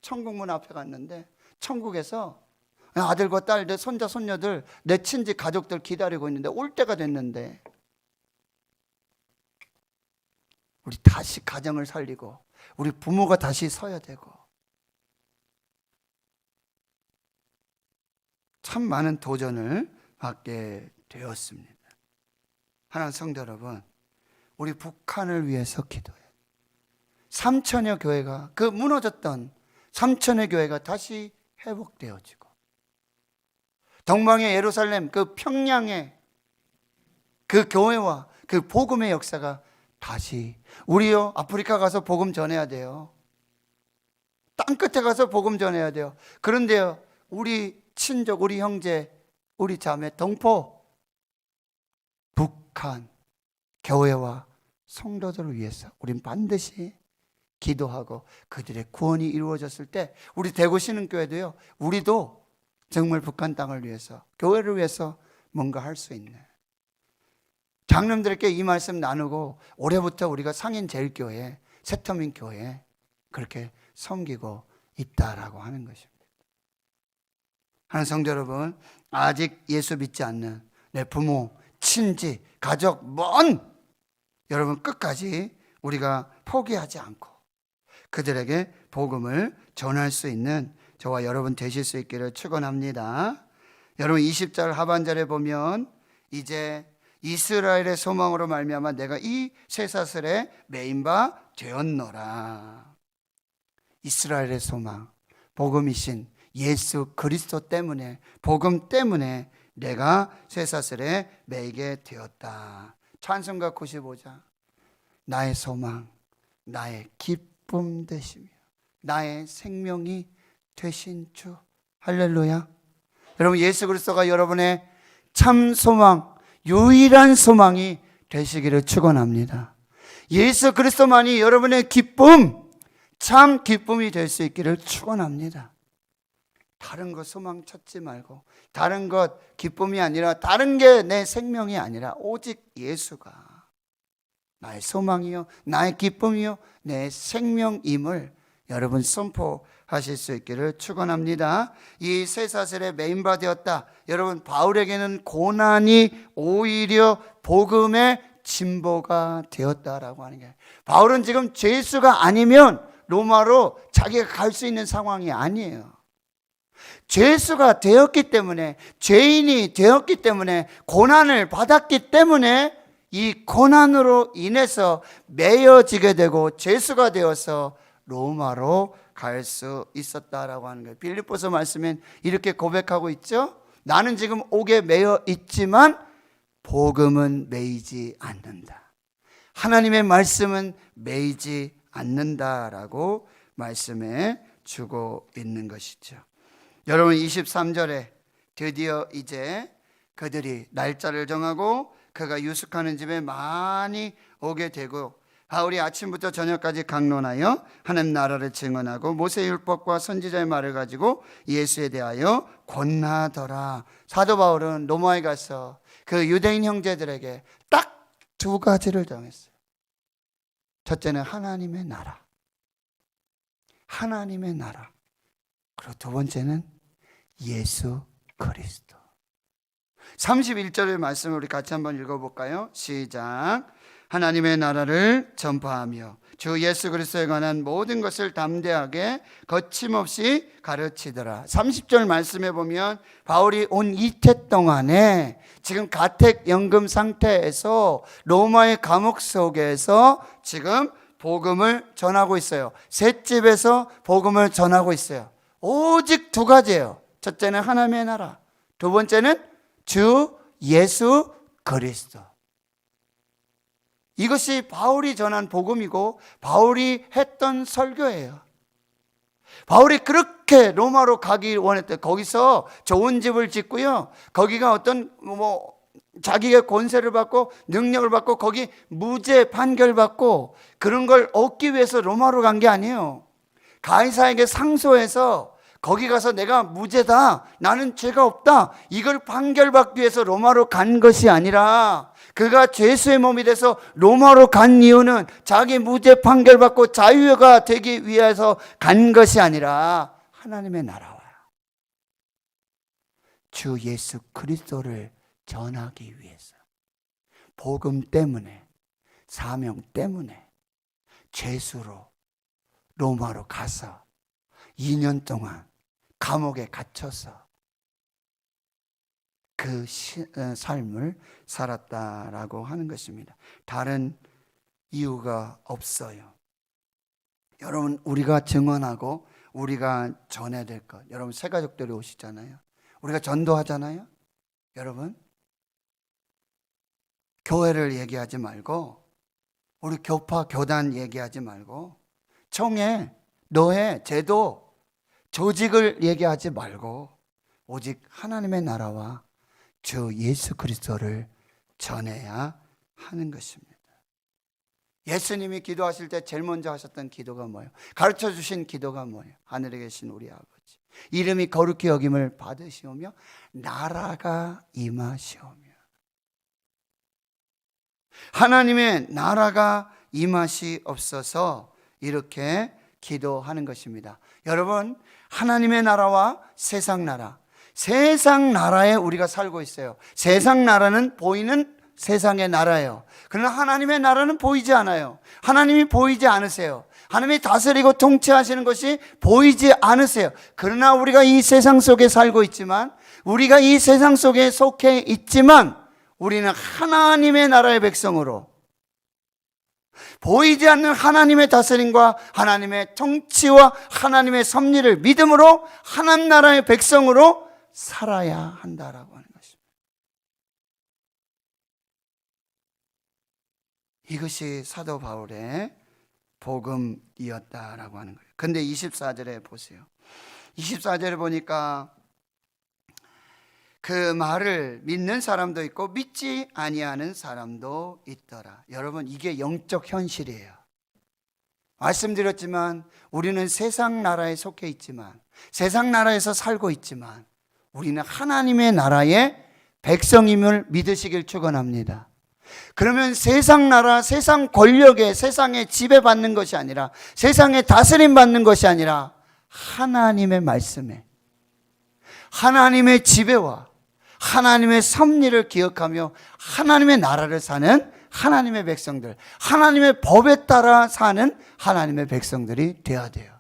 천국문 앞에 갔는데 천국에서 아들과 딸, 내 손자, 손녀들, 내 친지 가족들 기다리고 있는데 올 때가 됐는데 우리 다시 가정을 살리고 우리 부모가 다시 서야 되고 참 많은 도전을 받게 되었습니다. 하나님 성도 여러분, 우리 북한을 위해서 기도해요. 3천여 교회가, 그 무너졌던 3천여 교회가 다시 회복되어지고, 동방의 예루살렘, 그 평양의 그 교회와 그 복음의 역사가 다시, 우리요 아프리카 가서 복음 전해야 돼요. 땅끝에 가서 복음 전해야 돼요. 그런데요, 우리 친족, 우리 형제, 우리 자매, 동포, 북한 교회와 성도들을 위해서 우린 반드시 기도하고 그들의 구원이 이루어졌을 때 우리 대구 신흥교회도요, 우리도 정말 북한 땅을 위해서, 교회를 위해서 뭔가 할 수 있는, 장로님들께 이 말씀 나누고 올해부터 우리가 상인제일교회, 새터민교회 그렇게 섬기고 있다라고 하는 것입니다. 하는 성도 여러분, 아직 예수 믿지 않는 내 부모, 친지, 가족, 먼 여러분 끝까지 우리가 포기하지 않고 그들에게 복음을 전할 수 있는 저와 여러분 되실 수 있기를 축원합니다. 여러분 20절 하반절에 보면 이제 이스라엘의 소망으로 말미암아 내가 이 쇠사슬에 매인 바 되었노라. 이스라엘의 소망, 복음이신 예수 그리스도 때문에, 복음 때문에 내가 쇠사슬에 매이게 되었다. 찬송가 95장, 나의 소망, 나의 기쁨 되시며 나의 생명이 되신 주. 할렐루야. 여러분 예수 그리스도가 여러분의 참 소망, 유일한 소망이 되시기를 축원합니다. 예수 그리스도만이 여러분의 기쁨, 참 기쁨이 될 수 있기를 축원합니다. 다른 것 소망 찾지 말고, 다른 것 기쁨이 아니라, 다른 게 내 생명이 아니라 오직 예수가 나의 소망이요, 나의 기쁨이요, 내 생명임을 여러분 선포하실 수 있기를 축원합니다. 이 쇠사슬에 매인 바 되었다. 여러분 바울에게는 고난이 오히려 복음의 진보가 되었다라고 하는 게, 바울은 지금 죄수가 아니면 로마로 자기가 갈 수 있는 상황이 아니에요. 죄수가 되었기 때문에, 죄인이 되었기 때문에, 고난을 받았기 때문에 이 고난으로 인해서 매여지게 되고 죄수가 되어서 로마로 갈 수 있었다라고 하는 거예요. 빌립보서 말씀엔 이렇게 고백하고 있죠. 나는 지금 옥에 매여 있지만 복음은 매이지 않는다. 하나님의 말씀은 매이지 않는다라고 말씀해 주고 있는 것이죠. 여러분 23절에 드디어 이제 그들이 날짜를 정하고 그가 유숙하는 집에 많이 오게 되고 바울이 아침부터 저녁까지 강론하여 하나님 나라를 증언하고 모세의 율법과 선지자의 말을 가지고 예수에 대하여 권하더라. 사도 바울은 로마에 가서 그 유대인 형제들에게 딱 두 가지를 정했어요. 첫째는 하나님의 나라. 하나님의 나라. 그리고 두 번째는 예수 그리스도. 31절의 말씀을 우리 같이 한번 읽어볼까요? 시작. 하나님의 나라를 전파하며 주 예수 그리스도에 관한 모든 것을 담대하게 거침없이 가르치더라. 30절 말씀에 보면 바울이 온 이태 동안에 지금 가택연금 상태에서 로마의 감옥 속에서 지금 복음을 전하고 있어요. 셋집에서 복음을 전하고 있어요. 오직 두 가지예요. 첫째는 하나님의 나라, 두 번째는 주 예수 그리스도. 이것이 바울이 전한 복음이고 바울이 했던 설교예요. 바울이 그렇게 로마로 가기 원했대. 거기서 좋은 집을 짓고요. 거기가 어떤 자기가 권세를 받고 능력을 받고 거기 무죄 판결 받고 그런 걸 얻기 위해서 로마로 간 게 아니에요. 가이사에게 상소해서 거기 가서 내가 무죄다, 나는 죄가 없다, 이걸 판결받기 위해서 로마로 간 것이 아니라 그가 죄수의 몸이 돼서 로마로 간 이유는 자기 무죄 판결받고 자유가 되기 위해서 간 것이 아니라 하나님의 나라와 주 예수 그리스도를 전하기 위해서, 복음 때문에, 사명 때문에 죄수로 로마로 가서 2년 동안 감옥에 갇혀서 그 삶을 살았다라고 하는 것입니다. 다른 이유가 없어요. 여러분, 우리가 증언하고 우리가 전해야 될 것, 여러분 새가족들이 오시잖아요. 우리가 전도하잖아요. 여러분, 교회를 얘기하지 말고, 우리 교파, 교단 얘기하지 말고, 총회, 노회, 제도, 조직을 얘기하지 말고 오직 하나님의 나라와 주 예수 그리스도를 전해야 하는 것입니다. 예수님이 기도하실 때 제일 먼저 하셨던 기도가 뭐예요? 가르쳐 주신 기도가 뭐예요? 하늘에 계신 우리 아버지, 이름이 거룩히 여김을 받으시오며 나라가 임하시오며. 하나님의 나라가 임하시옵소서, 이렇게 기도하는 것입니다. 여러분, 하나님의 나라와 세상 나라, 세상 나라에 우리가 살고 있어요. 세상 나라는 보이는 세상의 나라예요. 그러나 하나님의 나라는 보이지 않아요. 하나님이 보이지 않으세요. 하나님이 다스리고 통치하시는 것이 보이지 않으세요. 그러나 우리가 이 세상 속에 살고 있지만, 우리가 이 세상 속에 속해 있지만, 우리는 하나님의 나라의 백성으로, 보이지 않는 하나님의 다스림과 하나님의 통치와 하나님의 섭리를 믿음으로 하나님 나라의 백성으로 살아야 한다라고 하는 것입니다. 이것이 사도 바울의 복음이었다라고 하는 거예요. 근데 24절에 보세요. 24절에 보니까 그 말을 믿는 사람도 있고 믿지 아니하는 사람도 있더라. 여러분, 이게 영적 현실이에요. 말씀드렸지만 우리는 세상 나라에 속해 있지만, 세상 나라에서 살고 있지만, 우리는 하나님의 나라의 백성임을 믿으시길 축원합니다. 그러면 세상 나라, 세상 권력에, 세상에 지배받는 것이 아니라, 세상에 다스림 받는 것이 아니라 하나님의 말씀에, 하나님의 지배와 하나님의 섭리를 기억하며 하나님의 나라를 사는 하나님의 백성들, 하나님의 법에 따라 사는 하나님의 백성들이 되어야 돼요.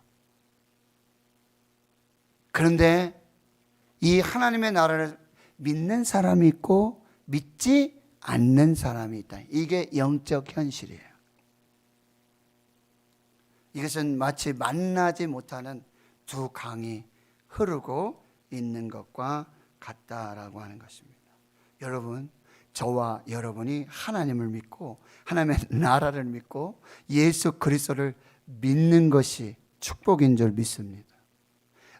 그런데 이 하나님의 나라를 믿는 사람이 있고 믿지 않는 사람이 있다. 이게 영적 현실이에요. 이것은 마치 만나지 못하는 두 강이 흐르고 있는 것과 같다라고 하는 것입니다. 여러분, 저와 여러분이 하나님을 믿고 하나님의 나라를 믿고 예수 그리스도를 믿는 것이 축복인 줄 믿습니다.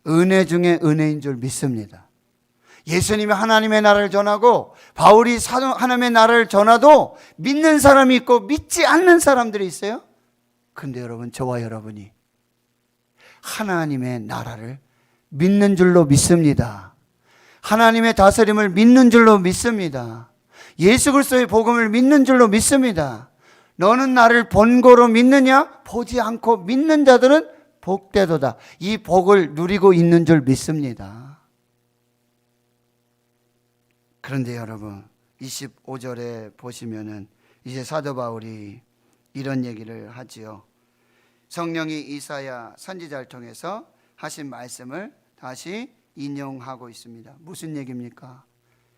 은혜 중에 은혜인 줄 믿습니다. 예수님이 하나님의 나라를 전하고 바울이 하나님의 나라를 전하도 믿는 사람이 있고 믿지 않는 사람들이 있어요. 그런데 여러분, 저와 여러분이 하나님의 나라를 믿는 줄로 믿습니다. 하나님의 다스림을 믿는 줄로 믿습니다. 예수 그리스도의 복음을 믿는 줄로 믿습니다. 너는 나를 본고로 믿느냐? 보지 않고 믿는 자들은 복되도다. 이 복을 누리고 있는 줄 믿습니다. 그런데 여러분, 25절에 보시면은 이제 사도 바울이 이런 얘기를 하지요. 성령이 이사야 선지자를 통해서 하신 말씀을 다시 인용하고 있습니다. 무슨 얘기입니까?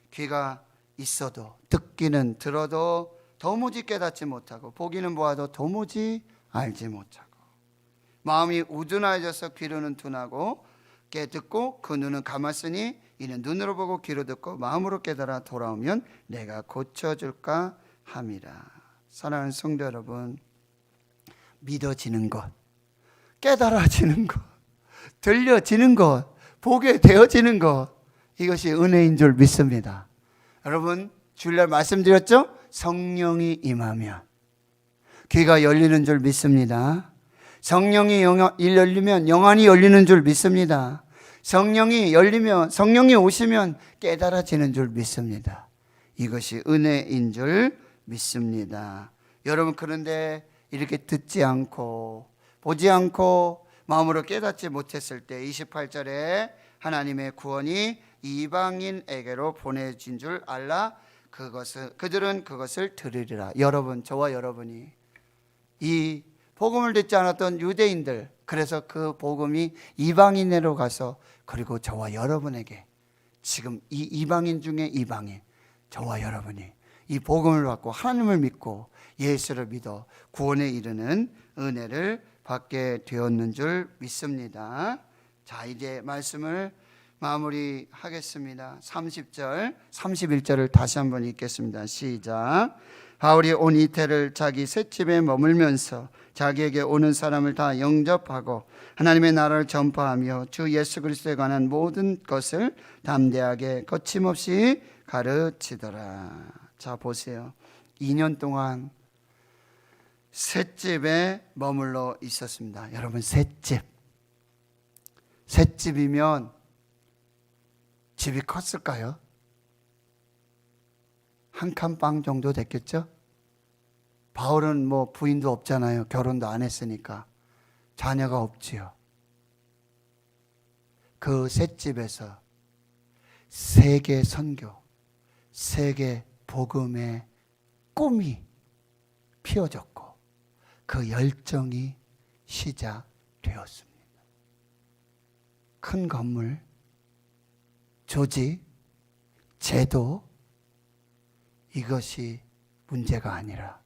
귀가 있어도 듣기는 들어도 도무지 깨닫지 못하고 보기는 보아도 도무지 알지 못하고 마음이 우둔하여져서 귀로는 둔하고 깨듣고 그 눈은 감았으니 이는 눈으로 보고 귀로 듣고 마음으로 깨달아 돌아오면 내가 고쳐줄까 함이라. 사랑하는 성도 여러분, 믿어지는 것, 깨달아지는 것, 들려지는 것, 보게 되어지는 것, 이것이 은혜인 줄 믿습니다. 여러분, 주일날 말씀드렸죠? 성령이 임하면 귀가 열리는 줄 믿습니다. 성령이 열리면 영안이 열리는 줄 믿습니다. 성령이 열리면, 성령이 오시면 깨달아지는 줄 믿습니다. 이것이 은혜인 줄 믿습니다. 여러분, 그런데 이렇게 듣지 않고 보지 않고 마음으로 깨닫지 못했을 때 28절에 하나님의 구원이 이방인에게로 보내진 줄 알라. 그들은 그것을 들으리라. 여러분, 저와 여러분이 이 복음을 듣지 않았던 유대인들, 그래서 그 복음이 이방인으로 가서 그리고 저와 여러분에게 지금 이 이방인 중에 이방인, 저와 여러분이 이 복음을 받고 하나님을 믿고 예수를 믿어 구원에 이르는 은혜를 받게 되었는 줄 믿습니다. 자, 이제 말씀을 마무리하겠습니다. 30절, 31절을 다시 한번 읽겠습니다. 시작. 바울이 온 이태를 자기 셋집에 머물면서 자기에게 오는 사람을 다 영접하고 하나님의 나라를 전파하며 주 예수 그리스도에 관한 모든 것을 담대하게 거침없이 가르치더라. 자, 보세요. 2년 동안 셋집에 머물러 있었습니다. 여러분, 셋집이면 집이 컸을까요? 한 칸 방 정도 됐겠죠? 바울은 뭐 부인도 없잖아요. 결혼도 안 했으니까. 자녀가 없지요. 그 셋집에서 세계 선교, 세계 복음의 꿈이 피어졌고 그 열정이 시작되었습니다. 큰 건물, 조직, 제도, 이것이 문제가 아니라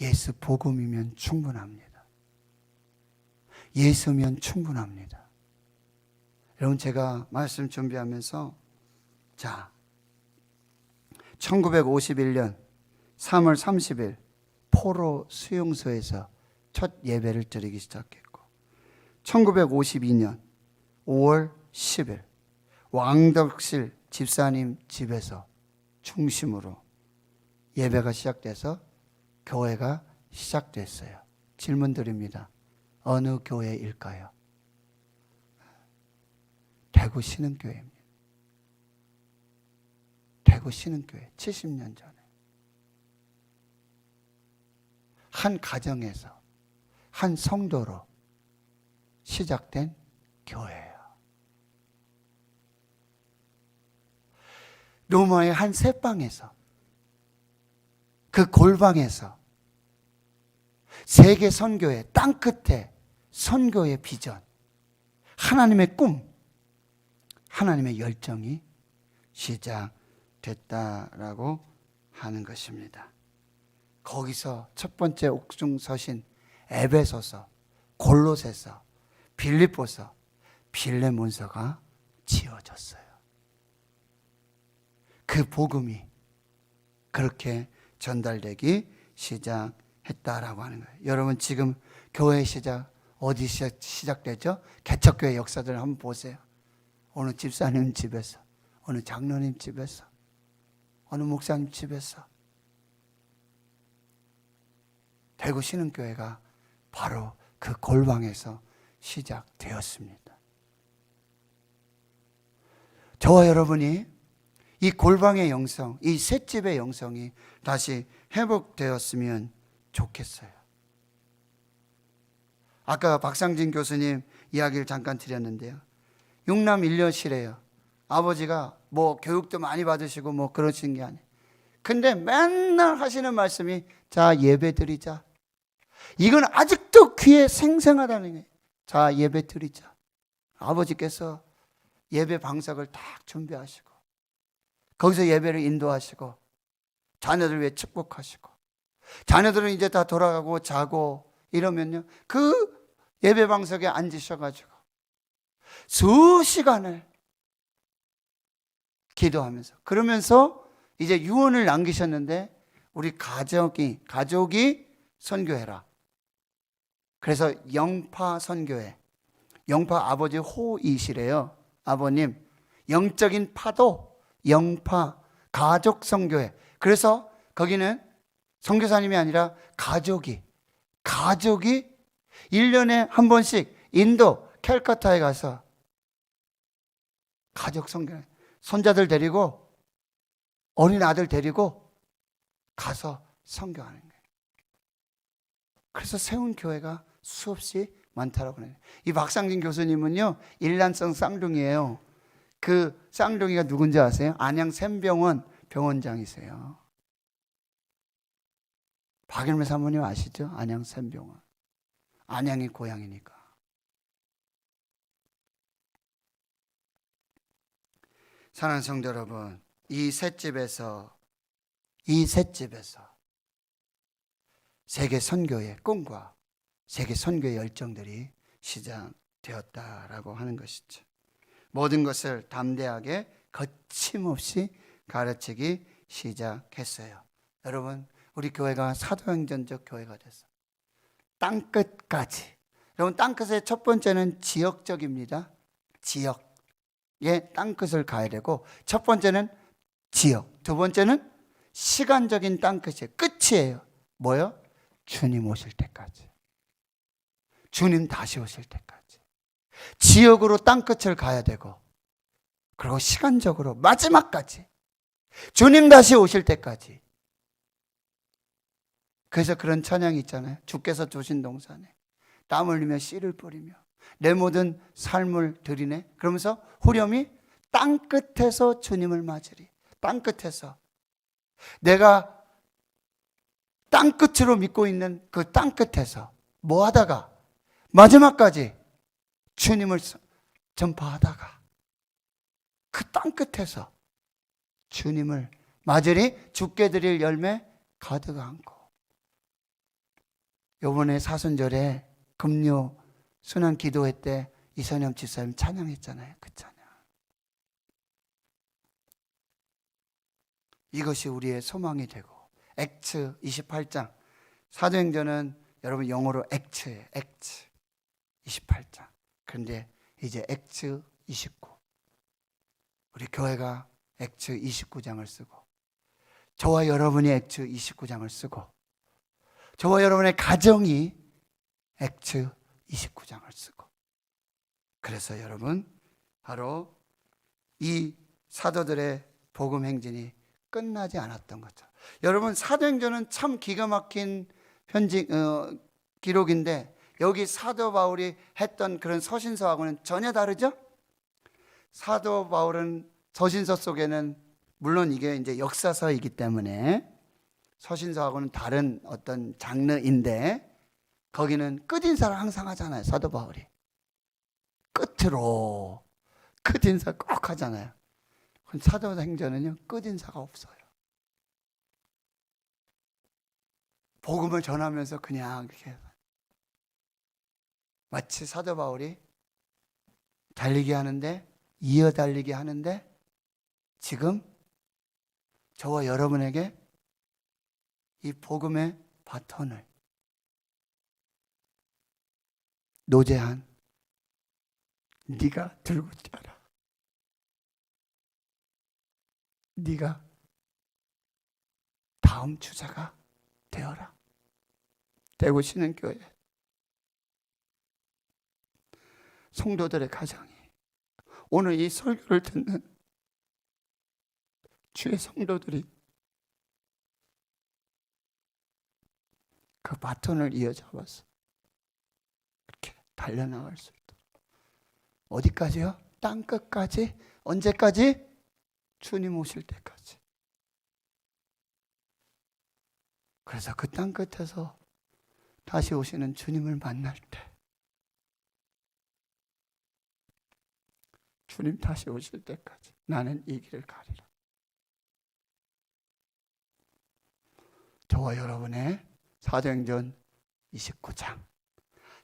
예수 복음이면 충분합니다. 예수면 충분합니다. 여러분, 제가 말씀 준비하면서 1951년 3월 30일 포로 수용소에서 첫 예배를 드리기 시작했고 1952년 5월 10일 왕덕실 집사님 집에서 중심으로 예배가 시작돼서 교회가 시작됐어요. 질문 드립니다. 어느 교회일까요? 대구 신흥교회입니다. 대구 신흥교회 70년 전에 한 가정에서 한 성도로 시작된 교회예요. 로마의 한 새방에서 그 골방에서 세계 선교의 땅끝에 선교의 비전, 하나님의 꿈, 하나님의 열정이 시작됐다라고 하는 것입니다. 거기서 첫 번째 옥중서신 에베소서, 골로새서, 빌립보서, 빌레몬서가 지어졌어요. 그 복음이 그렇게 전달되기 시작했다라고 하는 거예요. 여러분 지금 교회 시작 어디 시작되죠? 개척교회 역사들 한번 보세요. 어느 집사님 집에서, 어느 장로님 집에서, 어느 목사님 집에서. 대구 신흥교회가 바로 그 골방에서 시작되었습니다. 저와 여러분이 이 골방의 영성, 이 셋집의 영성이 다시 회복되었으면 좋겠어요. 아까 박상진 교수님 이야기를 잠깐 드렸는데요. 육남 일녀시래요. 아버지가 뭐 교육도 많이 받으시고 뭐 그러신 게 아니에요. 근데 맨날 하시는 말씀이 자 예배 드리자. 이건 아직도 귀에 생생하다는 거예요. 자 예배 드리자. 아버지께서 예배 방석을 딱 준비하시고 거기서 예배를 인도하시고 자녀들 위해 축복하시고 자녀들은 이제 다 돌아가고 자고 이러면요 그 예배 방석에 앉으셔가지고 수시간을 기도하면서 그러면서 이제 유언을 남기셨는데 우리 가족이 선교해라. 그래서 영파 선교회, 영파 아버지 호이시래요. 아버님 영적인 파도 영파 가족 선교회. 그래서 거기는 선교사님이 아니라 가족이 1년에 한 번씩 인도 캘커타에 가서 가족 선교회, 손자들 데리고 어린 아들 데리고 가서 선교하는 거예요. 그래서 세운 교회가 수없이 많다라고 해요. 이 박상진 교수님은요 일란성 쌍둥이에요. 그 쌍둥이가 누군지 아세요? 안양 샘병원 병원장이세요. 박일매 사모님 아시죠? 안양 샘병원. 안양이 고향이니까. 사랑하는 성도 여러분, 이 셋집에서 세계 선교의 꿈과 세계 선교의 열정들이 시작되었다라고 하는 것이죠. 모든 것을 담대하게 거침없이 가르치기 시작했어요. 여러분, 우리 교회가 사도행전적 교회가 됐어요. 땅끝까지. 여러분, 땅끝의 첫 번째는 지역적입니다. 지역의 땅끝을 가야 되고, 첫 번째는 지역, 두 번째는 시간적인 땅끝이에요. 끝이에요. 뭐요? 주님 오실 때까지. 주님 다시 오실 때까지. 지역으로 땅끝을 가야 되고, 그리고 시간적으로 마지막까지. 주님 다시 오실 때까지. 그래서 그런 찬양이 있잖아요. 주께서 주신 동산에 땀 흘리며 씨를 뿌리며 내 모든 삶을 드리네. 그러면서 후렴이 땅끝에서 주님을 맞으리. 땅끝에서 내가 땅끝으로 믿고 있는 그 땅끝에서 뭐 하다가 마지막까지 주님을 전파하다가 그 땅끝에서 주님을 맞으리. 주께 드릴 열매 가득 안고. 요번에 사순절에 금요 순환 기도회 때 이선영 집사님 찬양했잖아요. 그 찬양. 이것이 우리의 소망이 되고, 액츠 28장. 사도행전은 여러분 영어로 액츠예요. 액츠 28장. 그런데 이제 액츠 29. 우리 교회가 액츠 29장을 쓰고, 저와 여러분이 액츠 29장을 쓰고, 저와 여러분의 가정이 액츠 29장을 쓰고. 그래서 여러분, 바로 이 사도들의 복음 행진이 끝나지 않았던 거죠. 여러분, 사도행전은 참 기가 막힌 기록인데, 여기 사도 바울이 했던 그런 서신서하고는 전혀 다르죠? 사도 바울은 서신서 속에는, 물론 이게 이제 역사서이기 때문에 서신서하고는 다른 어떤 장르인데, 거기는 끝인사를 항상 하잖아요. 사도 바울이 끝으로 끝인사 꼭 하잖아요. 사도행전은요 끝인사가 없어요. 복음을 전하면서 그냥 이렇게 마치 사도 바울이 달리기 하는데, 이어 달리기 하는데 지금 저와 여러분에게 이 복음의 바톤을 노재한 네가 들고 뛰어라. 네가 다음 주자가 되어라. 대구 신흥교회 성도들의 가정이 오늘 이 설교를 듣는 주의 성도들이 그 바톤을 이어잡아서 이렇게 달려나갈 수 있도록. 어디까지요? 땅 끝까지. 언제까지? 주님 오실 때까지. 그래서 그 땅 끝에서 다시 오시는 주님을 만날 때, 주님 다시 오실 때까지 나는 이 길을 가리라. 저와 여러분의 사도행전 29장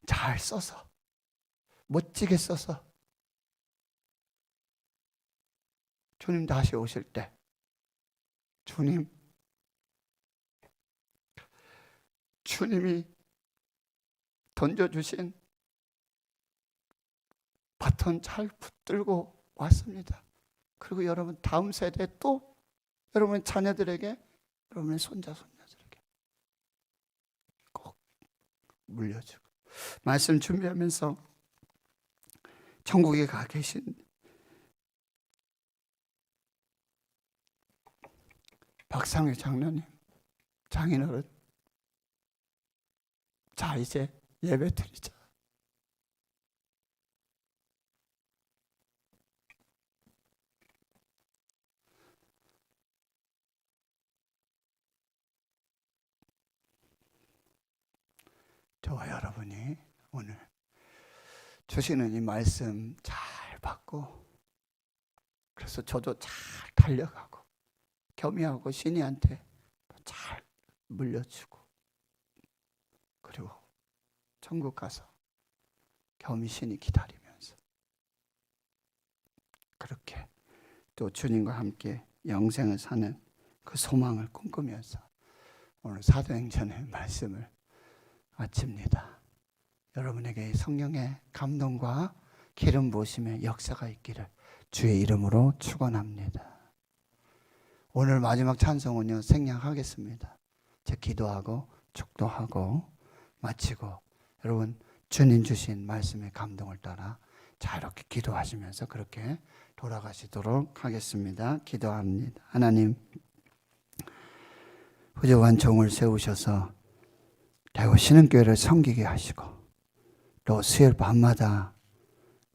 잘 써서, 멋지게 써서 주님 다시 오실 때 주님이 던져주신 바톤 잘 붙들고 왔습니다. 그리고 여러분 다음 세대 또 여러분 자녀들에게, 여러분의 손자손녀들에게 꼭 물려주고. 말씀 준비하면서 천국에 가 계신 박상회 장로님, 장인어른, 자 이제 예배 드리자. 저와 여러분이 오늘 주시는 이 말씀 잘 받고, 그래서 저도 잘 달려가고 겸이하고 신이한테 잘 물려주고, 그리고 천국 가서 겸이 신이 기다리면서 그렇게 또 주님과 함께 영생을 사는 그 소망을 꿈꾸면서 오늘 사도행전의 말씀을 마칩니다. 여러분에게 성령의 감동과 기름 부으심의 역사가 있기를 주의 이름으로 축원합니다. 오늘 마지막 찬송은요 생략하겠습니다. 제 기도하고 축도하고 마치고 여러분 주님 주신 말씀의 감동을 따라 자유롭게 기도하시면서 그렇게 돌아가시도록 하겠습니다. 기도합니다. 하나님, 부족한 종을 세우셔서 대구 신흥교회를 섬기게 하시고, 또 수요일 밤마다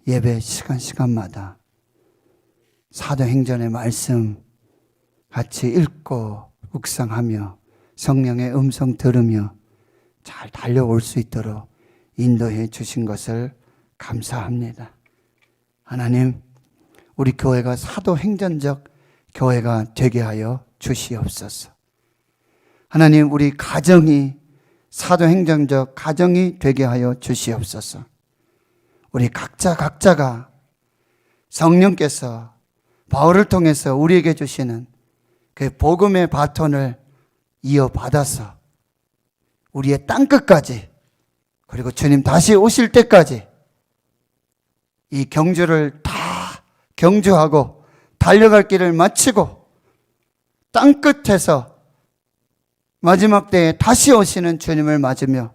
예배 시간마다 사도행전의 말씀 같이 읽고 묵상하며 성령의 음성 들으며 잘 달려올 수 있도록 인도해 주신 것을 감사합니다. 하나님, 우리 교회가 사도행전적 교회가 되게 하여 주시옵소서. 하나님, 우리 가정이 사도행전적 가정이 되게 하여 주시옵소서. 우리 각자가 성령께서 바울을 통해서 우리에게 주시는 그 복음의 바톤을 이어받아서 우리의 땅끝까지, 그리고 주님 다시 오실 때까지 이 경주를 다 경주하고 달려갈 길을 마치고 땅끝에서 마지막 때에 다시 오시는 주님을 맞으며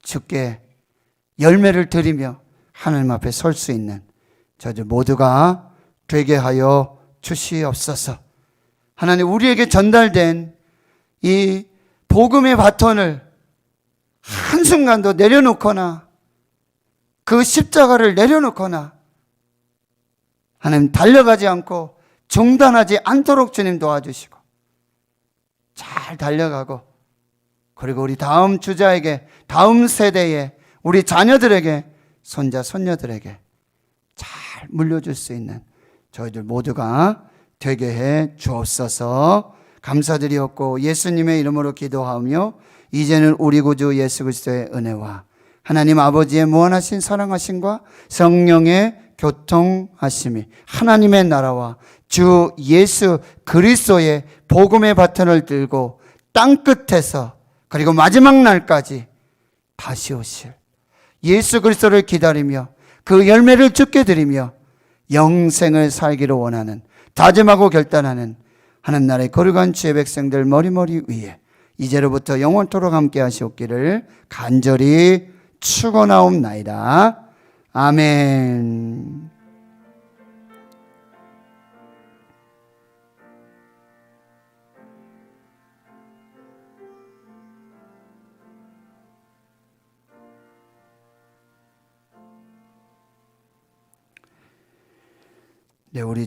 주께 열매를 드리며 하나님 앞에 설 수 있는 저들 모두가 되게 하여 주시옵소서. 하나님, 우리에게 전달된 이 복음의 바톤을 한순간도 내려놓거나 그 십자가를 내려놓거나 하나님 달려가지 않고 중단하지 않도록 주님 도와주시고 잘 달려가고, 그리고 우리 다음 주자에게, 다음 세대에, 우리 자녀들에게, 손자 손녀들에게 잘 물려줄 수 있는 저희들 모두가 되게 해 주옵소서. 감사드리옵고 예수님의 이름으로 기도하며 이제는 우리 구주 예수 그리스도의 은혜와 하나님 아버지의 무한하신 사랑하심과 성령의 교통하심이 하나님의 나라와 주 예수 그리스도의 복음의 바톤을 들고 땅끝에서 그리고 마지막 날까지 다시 오실 예수 그리스도를 기다리며 그 열매를 죽게 드리며 영생을 살기를 원하는 다짐하고 결단하는 하늘나라의 거룩한 주의 백성들 머리머리 위에 이제로부터 영원토록 함께 하시옵기를 간절히 축원하옵나이다. 아멘. 네, 우리